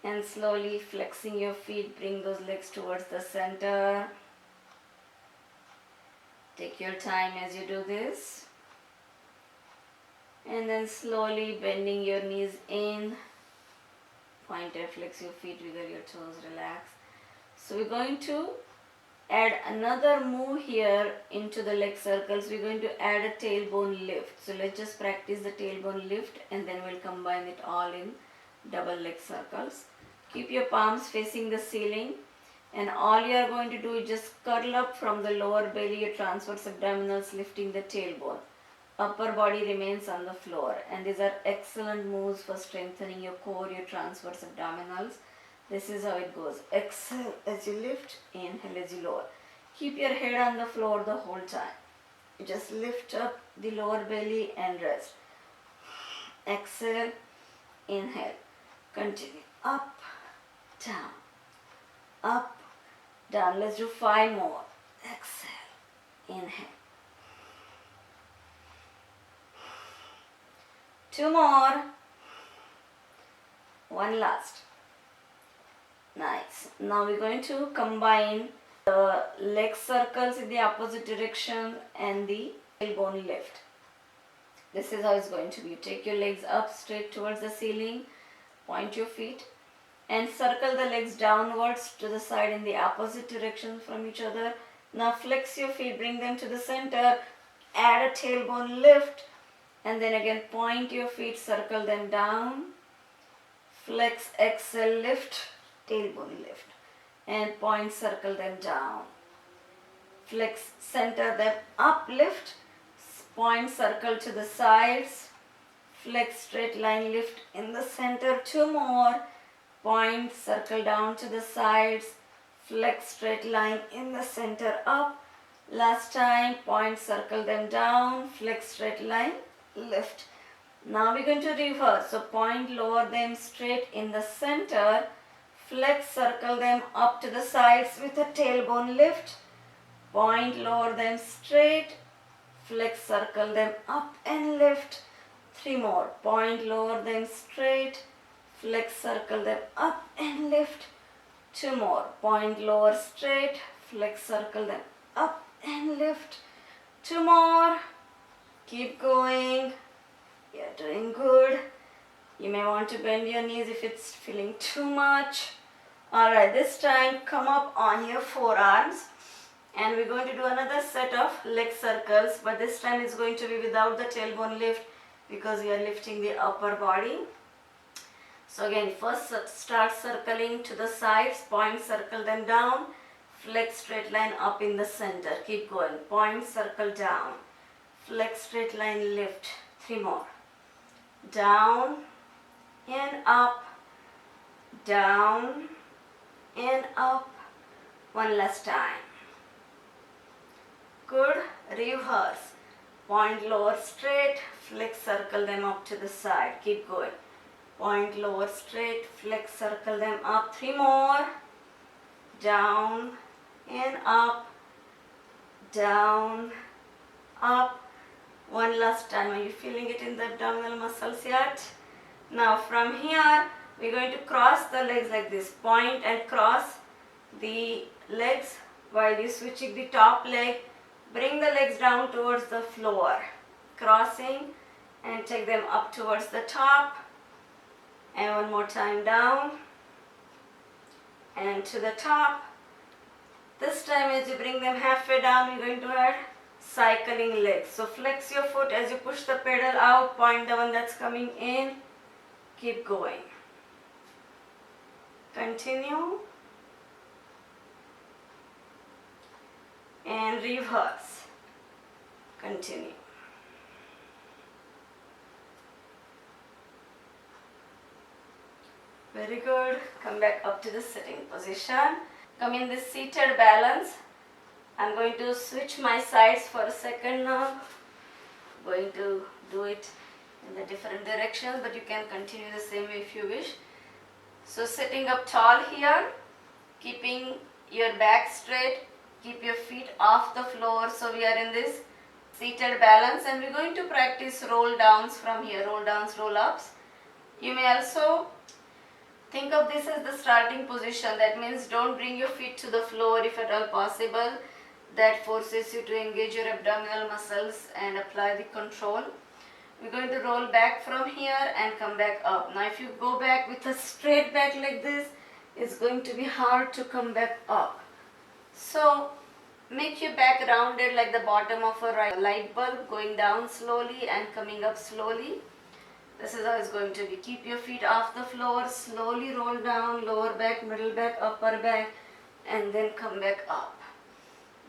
And slowly flexing your feet, bring those legs towards the center. Take your time as you do this. And then slowly bending your knees in. Point and flex your feet, wiggle your toes, relax. So we're going to add another move here into the leg circles. We're going to add a tailbone lift. So let's just practice the tailbone lift and then we'll combine it all in double leg circles. Keep your palms facing the ceiling, and all you are going to do is just curl up from the lower belly, your transverse abdominals lifting the tailbone. Upper body remains on the floor, and these are excellent moves for strengthening your core, your transverse abdominals. This is how it goes. Exhale as you lift, inhale as you lower. Keep your head on the floor the whole time. You just lift up the lower belly and rest. Exhale, inhale. Continue. Up, down, up, down. Let's do 5 more. Exhale, inhale. 2 more. 1 last. Nice. Now we're going to combine the leg circles in the opposite direction and the tailbone lift. This is how it's going to be. You take your legs up straight towards the ceiling, point your feet, and circle the legs downwards to the side in the opposite direction from each other. Now flex your feet, bring them to the center, add a tailbone lift, and then again point your feet, circle them down, flex, exhale, lift, tailbone lift, and point, circle them down, flex, center them up, lift, point, circle to the sides, flex, straight line, lift in the center. 2 more. Point, circle down to the sides, flex, straight line in the center, up. Last time, point, circle them down, flex, straight line, lift. Now we're going to reverse. So point, lower them straight in the center, flex, circle them up to the sides with a tailbone lift. Point, lower them straight, flex, circle them up and lift. 3 more. Point, lower them straight, flex, circle them up and lift. 2 more. Point, lower straight, flex, circle them up and lift. 2 more. Keep going. You're doing good. You may want to bend your knees if it's feeling too much. Alright, this time come up on your forearms and we're going to do another set of leg circles, but this time it's going to be without the tailbone lift because we are lifting the upper body. So again, first start circling to the sides, point, circle them down, flex, straight line up in the center. Keep going. Point, circle down, flex, straight line, lift. 3 more. Down and up, down and up. One last time. Good. Reverse. Point lower straight, flex, circle them up to the side. Keep going. Point lower straight, flex, circle them up. 3 more. Down and up, down, up. One last time. Are you feeling it in the abdominal muscles yet? Now from here, we're going to cross the legs like this. Point and cross the legs while you're switching the top leg. Bring the legs down towards the floor. Crossing and take them up towards the top. And one more time down and to the top. This time as you bring them halfway down, you're going to add cycling legs. So flex your foot as you push the pedal out, point the one that's coming in. Keep going. Continue. And reverse. Continue. Very good. Come back up to the sitting position. Come in this seated balance. I'm going to switch my sides for a second now. Going to do it in the different directions, but you can continue the same way if you wish. So sitting up tall here, keeping your back straight, keep your feet off the floor. So we are in this seated balance and we're going to practice roll downs from here, roll downs, roll ups. You may also think of this as the starting position. That means don't bring your feet to the floor if at all possible. That forces you to engage your abdominal muscles and apply the control. We're going to roll back from here and come back up. Now if you go back with a straight back like this, it's going to be hard to come back up. So make your back rounded like the bottom of a light bulb, going down slowly and coming up slowly. This is how it's going to be. Keep your feet off the floor, slowly roll down, lower back, middle back, upper back, and then come back up.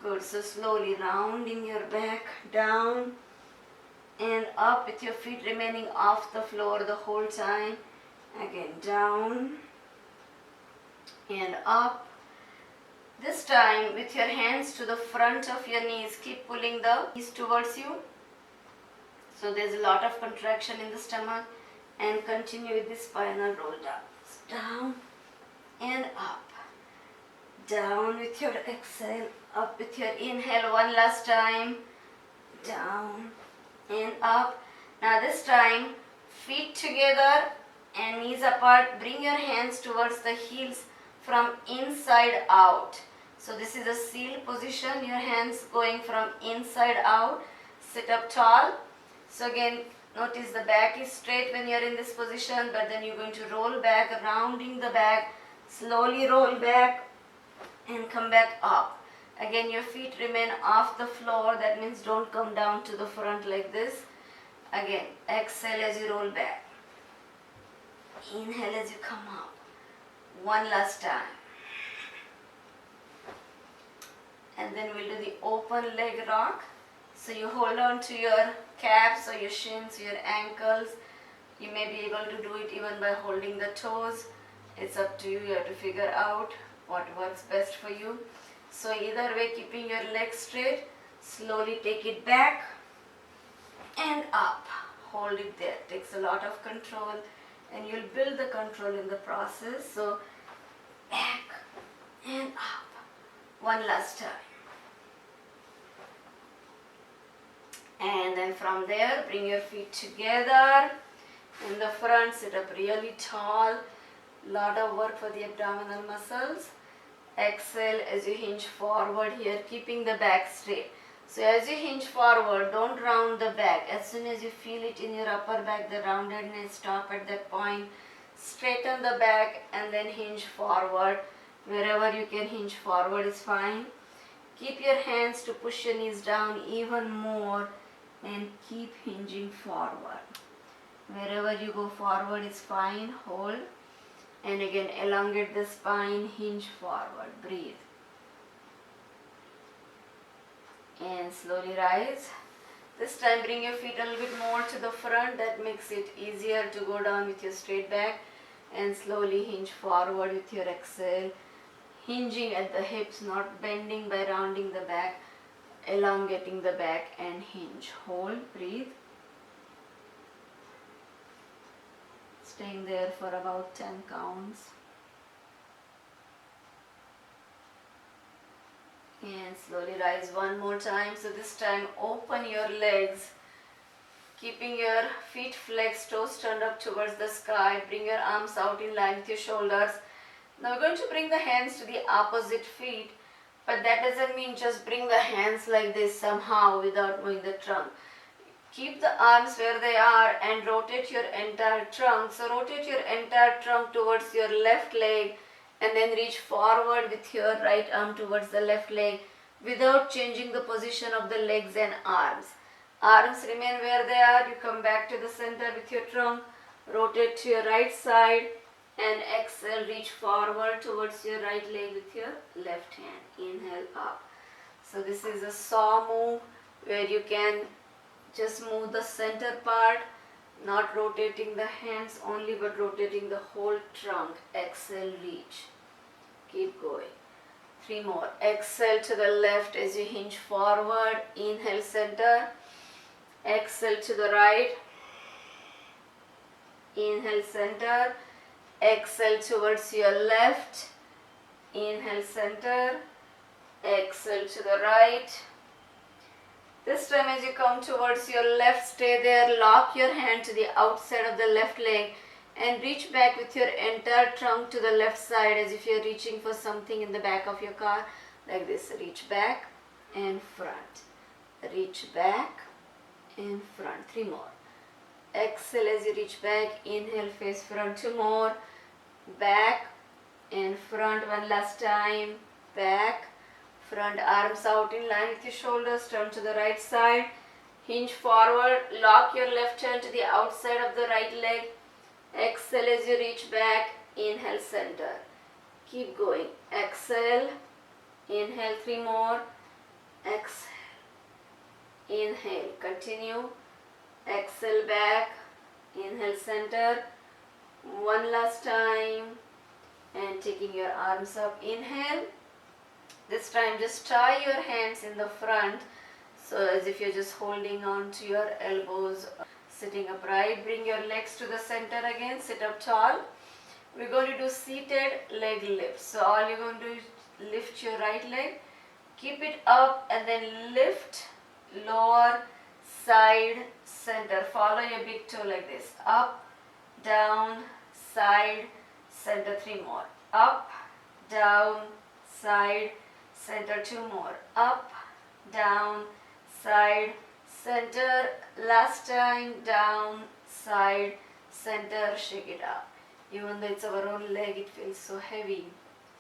Good. So slowly rounding your back down and up with your feet remaining off the floor the whole time. Again, down and up. This time with your hands to the front of your knees, keep pulling the knees towards you. So there's a lot of contraction in the stomach, and continue with the spinal roll down. Down and up. Down with your exhale, up with your inhale. One last time. Down and up. Now this time, feet together and knees apart. Bring your hands towards the heels from inside out. So this is a seal position. Your hands going from inside out. Sit up tall. So again, notice the back is straight when you're in this position, but then you're going to roll back, rounding the back, slowly roll back and come back up. Again, your feet remain off the floor. That means don't come down to the front like this. Again, exhale as you roll back. Inhale as you come up. One last time. And then we'll do the open leg rock. So you hold on to your calves or your shins, your ankles. You may be able to do it even by holding the toes. It's up to you. You have to figure out what works best for you. So either way, keeping your legs straight, slowly take it back and up. Hold it there. Takes a lot of control and you'll build the control in the process. So back and up. One last time. And then from there, bring your feet together in the front, sit up really tall. Lot of work for the abdominal muscles. Exhale as you hinge forward here, keeping the back straight. So as you hinge forward, don't round the back. As soon as you feel it in your upper back, the roundedness, stop at that point. Straighten the back and then hinge forward. Wherever you can hinge forward is fine. Keep your hands to push your knees down even more and keep hinging forward. Wherever you go forward is fine. Hold. And again, elongate the spine, hinge forward. Breathe. And slowly rise. This time bring your feet a little bit more to the front. That makes it easier to go down with your straight back. and slowly hinge forward with your exhale, hinging at the hips, not bending by rounding the back, elongating the back and hinge. Hold, breathe. Staying there for about 10 counts. And slowly rise one more time. So this time open your legs, keeping your feet flexed, toes turned up towards the sky. Bring your arms out in line with your shoulders. Now we're going to bring the hands to the opposite feet, but that doesn't mean just bring the hands like this somehow without moving the trunk. Keep the arms where they are and rotate your entire trunk. So rotate your entire trunk towards your left leg and then reach forward with your right arm towards the left leg without changing the position of the legs and arms. Arms remain where they are. You come back to the center with your trunk, rotate to your right side and exhale, reach forward towards your right leg with your left hand. Inhale up. So this is a saw move where you can just move the center part, not rotating the hands only but rotating the whole trunk. Exhale, reach. Keep going. 3 more. Exhale to the left as you hinge forward. Inhale, center. Exhale to the right. Inhale, center. Exhale towards your left. Inhale, center. Exhale to the right. This time as you come towards your left, stay there. Lock your hand to the outside of the left leg and reach back with your entire trunk to the left side as if you're reaching for something in the back of your car. Like this. Reach back and front. Reach back and front. 3 more. Exhale as you reach back. Inhale, face front. 2 more. Back and front. One last time. Back, front, arms out in line with your shoulders. Turn to the right side. Hinge forward. Lock your left hand to the outside of the right leg. Exhale as you reach back. Inhale, center. Keep going. Exhale. Inhale, 3 more. Exhale. Inhale. Continue. Exhale back. Inhale, center. One last time. And taking your arms up. Inhale. This time just tie your hands in the front. So as if you're just holding on to your elbows. Sitting upright. Bring your legs to the center again. Sit up tall. We're going to do seated leg lifts. So all you're going to do is lift your right leg. Keep it up and then lift, lower, side, center. Follow your big toe like this. Up, down, side, center. 3 more. Up, down, side, center. 2 more. Up, down, side, center. Last time. Down, side, center. Shake it up. Even though it's our own leg, it feels so heavy.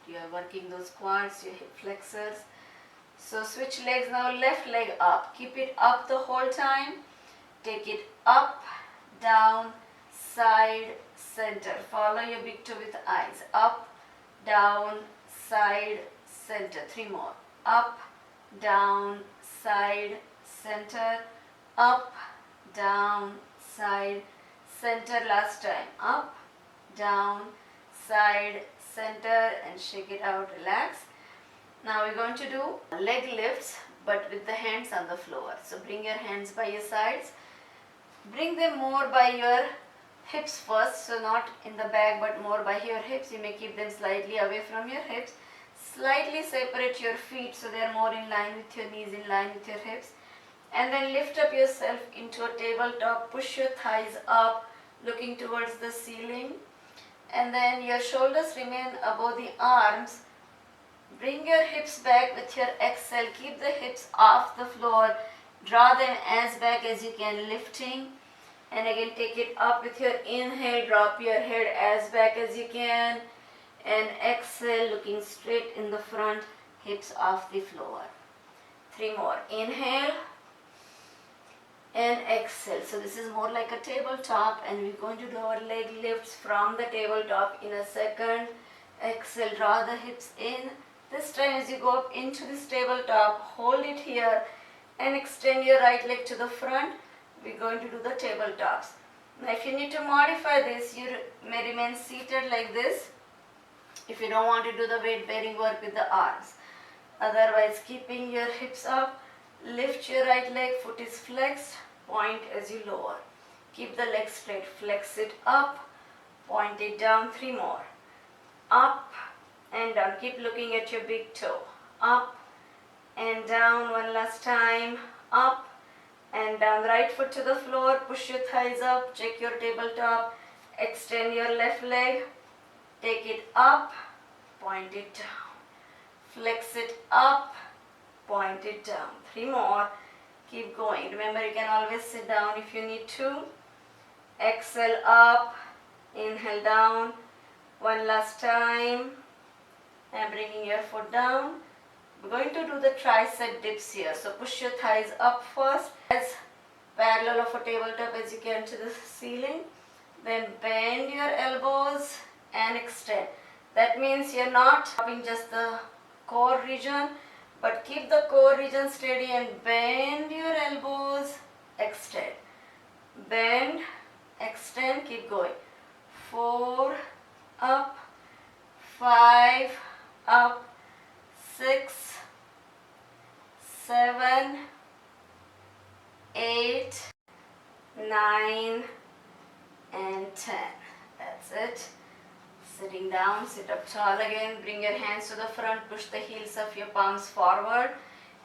You are working those quads, your hip flexors. So switch legs now. Left leg up. Keep it up the whole time. Take it up, down, side, center. Follow your big toe with eyes. Up, down, side, center. 3 more. Up, down, side, center. Up, down, side, center. Last time. Up, down, side, center, and shake it out. Relax. Now we're going to do leg lifts but with the hands on the floor. So bring your hands by your sides. Bring them more by your hips first, so not in the back but more by your hips. You may keep them slightly away from your hips. Slightly separate your feet so they are more in line with your knees, in line with your hips. And then lift up yourself into a tabletop. Push your thighs up, looking towards the ceiling. And then your shoulders remain above the arms. Bring your hips back with your exhale. Keep the hips off the floor. Draw them as back as you can, lifting. And again, take it up with your inhale. Drop your head as back as you can. And exhale, looking straight in the front, hips off the floor. 3 more. Inhale. And exhale. So this is more like a tabletop, and we're going to do our leg lifts from the tabletop in a second. Exhale, draw the hips in. This time as you go up into this tabletop, hold it here and extend your right leg to the front. We're going to do the tabletops. Now if you need to modify this, you may remain seated like this if you don't want to do the weight bearing work with the arms. Otherwise, keeping your hips up, lift your right leg, foot is flexed, point as you lower. Keep the leg straight, flex it up, point it down, 3 more. Up and down, keep looking at your big toe. Up and down, one last time. Up and down, right foot to the floor, push your thighs up, check your tabletop, extend your left leg, take it up, point it down. Flex it up, point it down. 3 more. Keep going. Remember, you can always sit down if you need to. Exhale up, inhale down. One last time. And bringing your foot down. We're going to do the tricep dips here. So push your thighs up first, as parallel of a tabletop as you can to the ceiling. Then bend your elbows and extend. That means you're not dropping just the core region, but keep the core region steady and bend your elbows, extend. Bend, extend, keep going. 4, up, 5, up, 6, 7, 8, 9, and 10. That's it. Sitting down, sit up tall again, bring your hands to the front, push the heels of your palms forward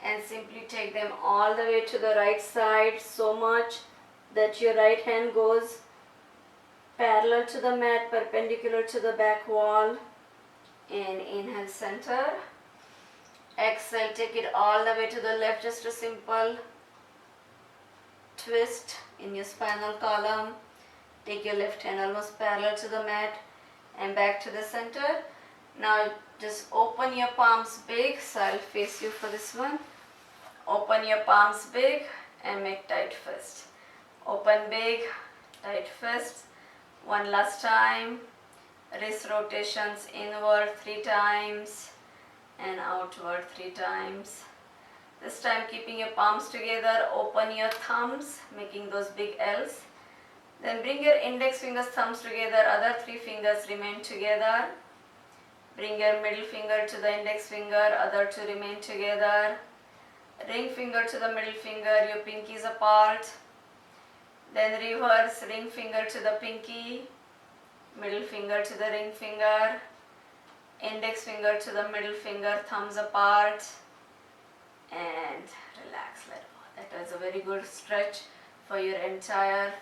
and simply take them all the way to the right side, so much that your right hand goes parallel to the mat, perpendicular to the back wall. And inhale, center. Exhale, take it all the way to the left, just a simple twist in your spinal column. Take your left hand almost parallel to the mat and back to the center. Now just open your palms big, so I'll face you for this one. Open your palms big and make tight fist. Open big, tight fist. One last time. Wrist rotations inward 3 times and outward 3 times. This time keeping your palms together, open your thumbs, making those big L's. Then bring your index fingers, thumbs together, other 3 fingers remain together. Bring your middle finger to the index finger, other 2 remain together. Ring finger to the middle finger, your pinkies apart. Then reverse, ring finger to the pinky, middle finger to the ring finger, index finger to the middle finger, thumbs apart, and relax, let go. That was a very good stretch for your entire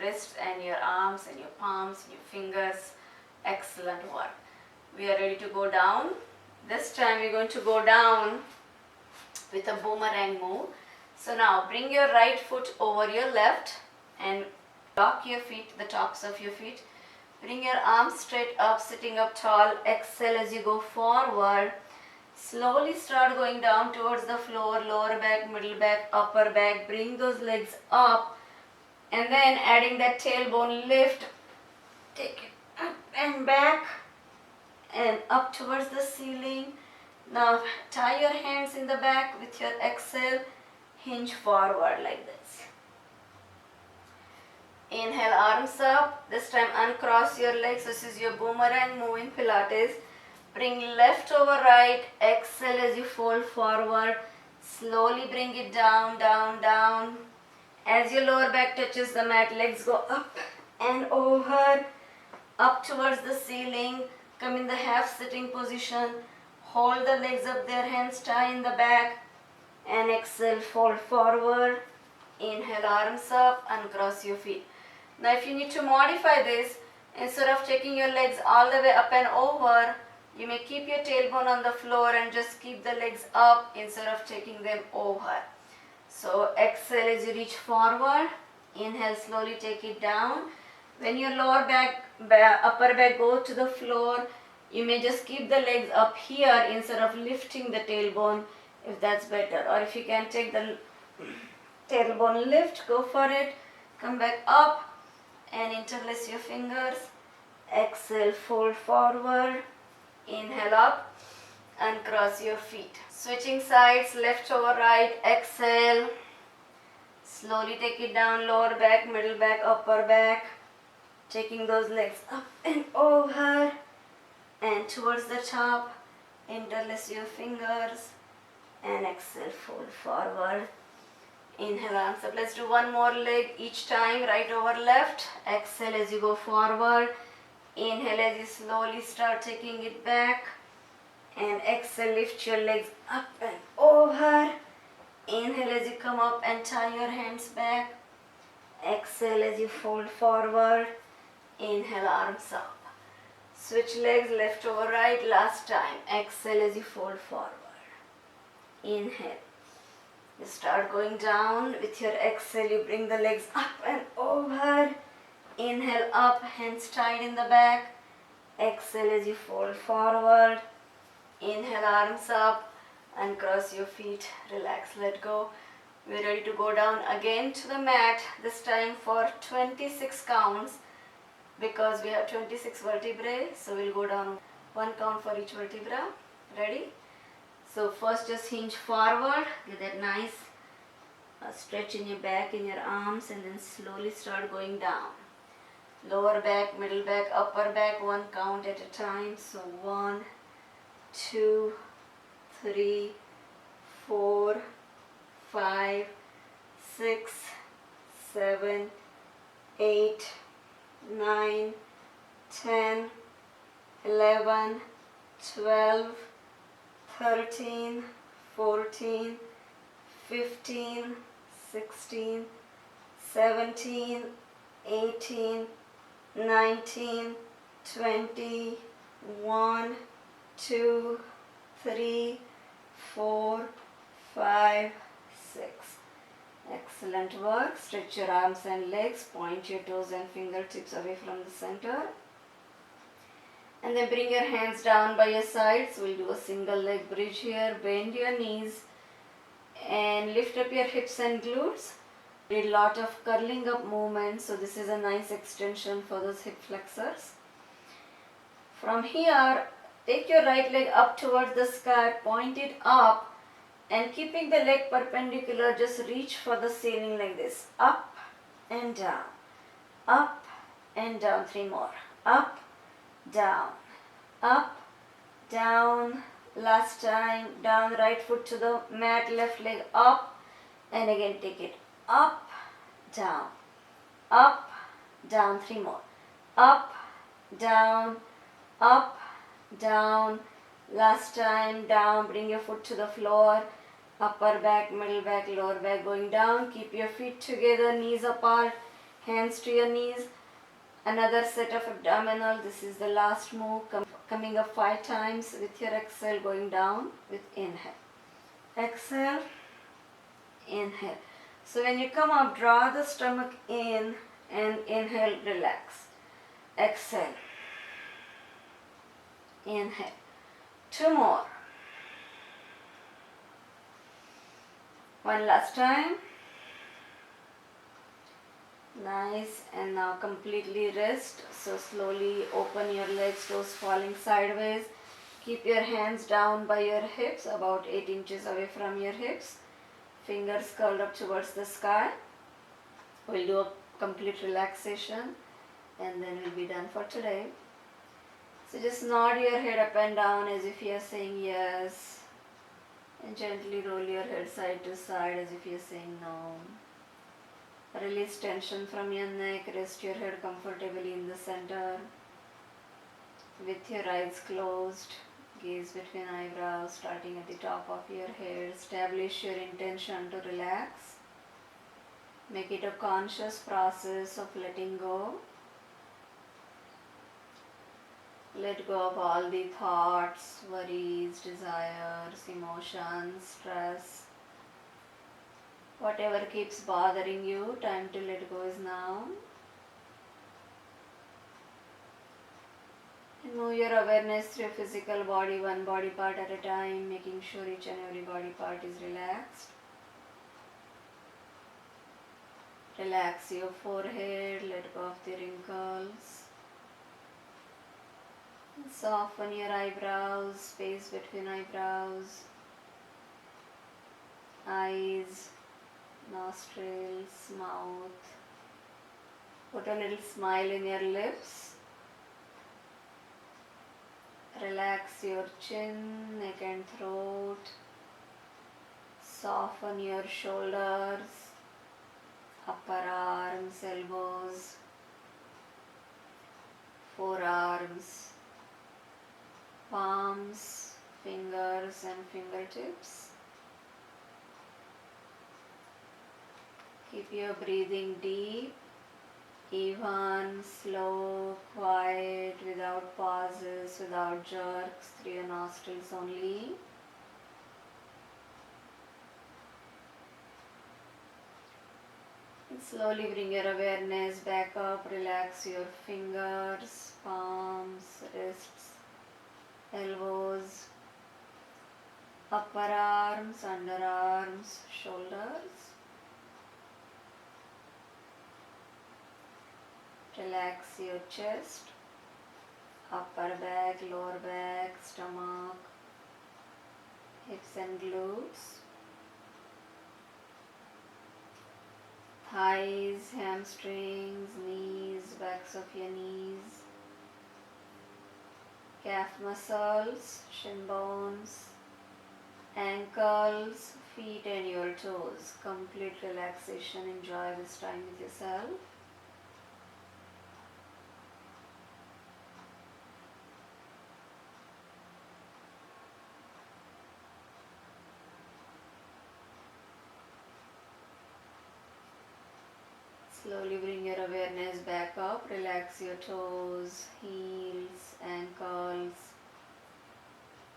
wrist and your arms and your palms and your fingers. Excellent work. We are ready to go down. This time we're going to go down with a boomerang move. So now bring your right foot over your left and lock your feet, the tops of your feet. Bring your arms straight up, sitting up tall. Exhale as you go forward. Slowly start going down towards the floor, lower back, middle back, upper back. Bring those legs up and then adding that tailbone lift. Take it up and back and up towards the ceiling. Now tie your hands in the back with your exhale. Hinge forward like this. Inhale, arms up. This time uncross your legs. This is your boomerang move in Pilates. Bring left over right. Exhale as you fold forward. Slowly bring it down, down, down. As your lower back touches the mat, legs go up and over, up towards the ceiling. Come in the half sitting position. Hold the legs up there, hands tie in the back. And exhale, fold forward. Inhale, arms up, uncross your feet. Now if you need to modify this, instead of taking your legs all the way up and over, you may keep your tailbone on the floor and just keep the legs up instead of taking them over. So exhale as you reach forward. Inhale, slowly take it down. When your lower back, upper back go to the floor, you may just keep the legs up here instead of lifting the tailbone, if that's better. Or if you can take the tailbone lift, go for it. Come back up and interlace your fingers. Exhale, fold forward. Inhale up and cross your feet. Switching sides, left over right. Exhale. Slowly take it down, lower back, middle back, upper back. Taking those legs up and over and towards the top. Interlace your fingers and exhale, fold forward. Inhale, arms up. Let's do one more leg each time, right over left. Exhale as you go forward. Inhale as you slowly start taking it back. And exhale, lift your legs up and over. Inhale as you come up and tie your hands back. Exhale as you fold forward. Inhale, arms up. Switch legs left over right. Last time. Exhale as you fold forward. Inhale. You start going down. With your exhale, you bring the legs up and over. Inhale up, hands tied in the back. Exhale as you fold forward. Inhale, arms up. Uncross your feet. Relax, let go. We're ready to go down again to the mat. This time for 26 counts. Because we have 26 vertebrae, so we'll go down one count for each vertebra. Ready? So first just hinge forward, get that nice stretch in your back, in your arms, and then slowly start going down. Lower back, middle back, upper back, one count at a time. So 1, 2, 3, 4, 5, 6, 7, 8, 9, 10, 11, 12, 13, 14, 15, 16, 17, 18, 19, 20, 1, 2, 3, 4, 5, 6. Excellent work. Stretch your arms and legs. Point your toes and fingertips away from the center. And then bring your hands down by your sides. We'll do a single leg bridge here. Bend your knees and lift up your hips and glutes. Did a lot of curling up movement, so this is a nice extension for those hip flexors. From here, take your right leg up towards the sky, point it up, and keeping the leg perpendicular, just reach for the ceiling like this. Up and down. Up and down. 3 more. Up, down. Up, down. Last time. Down, right foot to the mat, left leg up. And again take it. Up, down. Up, down. 3 more. Up, down. Up, down. Last time. Down. Bring your foot to the floor. Upper back, middle back, lower back going down. Keep your feet together, knees apart, hands to your knees. Another set of abdominal. This is the last move. Coming up 5 times with your exhale, going down with inhale. Exhale, inhale. So when you come up, draw the stomach in and inhale, relax. Exhale, inhale. 2 more. One last time. Nice. And now completely rest. So slowly open your legs, toes falling sideways. Keep your hands down by your hips, about 8 inches away from your hips. Fingers curled up towards the sky. We'll do a complete relaxation and then we'll be done for today. So just nod your head up and down as if you are saying yes. And gently roll your head side to side as if you're saying no. Release tension from your neck. Rest your head comfortably in the center. With your eyes closed, gaze between eyebrows, starting at the top of your head. Establish your intention to relax. Make it a conscious process of letting go. Let go of all the thoughts, worries, desires, emotions, stress. Whatever keeps bothering you, time to let go is now. And move your awareness through your physical body, one body part at a time, making sure each and every body part is relaxed. Relax your forehead, let go of the wrinkles. Soften your eyebrows, space between eyebrows, eyes, nostrils, mouth. Put a little smile in your lips. Relax your chin, neck and throat. Soften your shoulders, upper arms, elbows, forearms, palms, fingers and fingertips. Keep your breathing deep, even, slow, quiet, without pauses, without jerks, through your nostrils only. And slowly bring your awareness back up, relax your fingers, palms, wrists, elbows, upper arms, underarms, shoulders. Relax your chest, upper back, lower back, stomach, hips and glutes, thighs, hamstrings, knees, backs of your knees, calf muscles, shin bones, ankles, feet and your toes. Complete relaxation. Enjoy this time with yourself. Slowly bring your awareness back up. Relax your toes, heels, ankles,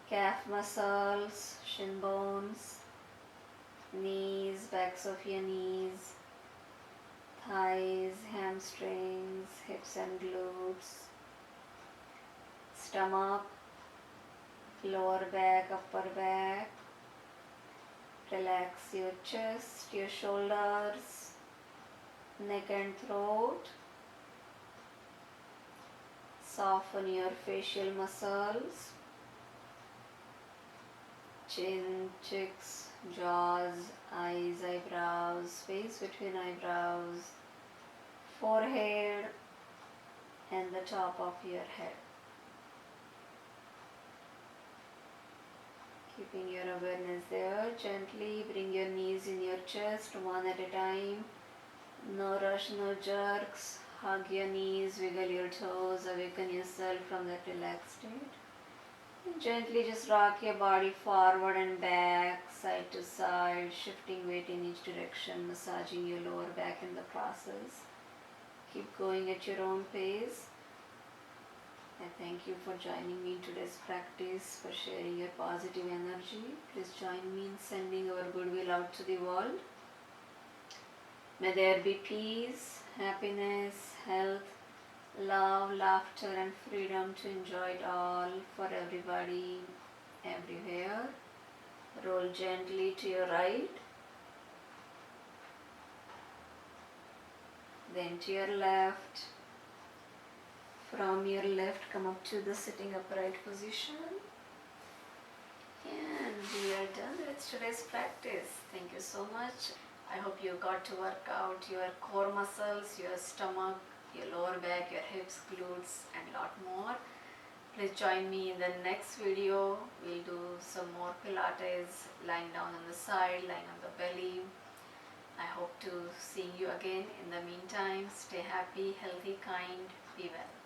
calf muscles, shin bones, knees, backs of your knees, thighs, hamstrings, hips and glutes, stomach, lower back, upper back. Relax your chest, your shoulders, neck and throat. Soften your facial muscles, chin, cheeks, jaws, eyes, eyebrows, space between eyebrows, forehead and the top of your head. Keeping your awareness there, gently bring your knees in your chest one at a time. No rush, no jerks. Hug your knees, wiggle your toes, awaken yourself from that relaxed state. And gently just rock your body forward and back, side to side, shifting weight in each direction, massaging your lower back in the process. Keep going at your own pace. I thank you for joining me in today's practice, for sharing your positive energy. Please join me in sending our goodwill out to the world. May there be peace, happiness, health, love, laughter and freedom to enjoy it all for everybody, everywhere. Roll gently to your right, then to your left. From your left, come up to the sitting upright position. And we are done with today's practice. Thank you so much. I hope you got to work out your core muscles, your stomach, your lower back, your hips, glutes and lot more. Please join me in the next video. We'll do some more Pilates, lying down on the side, lying on the belly. I hope to see you again. In the meantime, stay happy, healthy, kind, be well.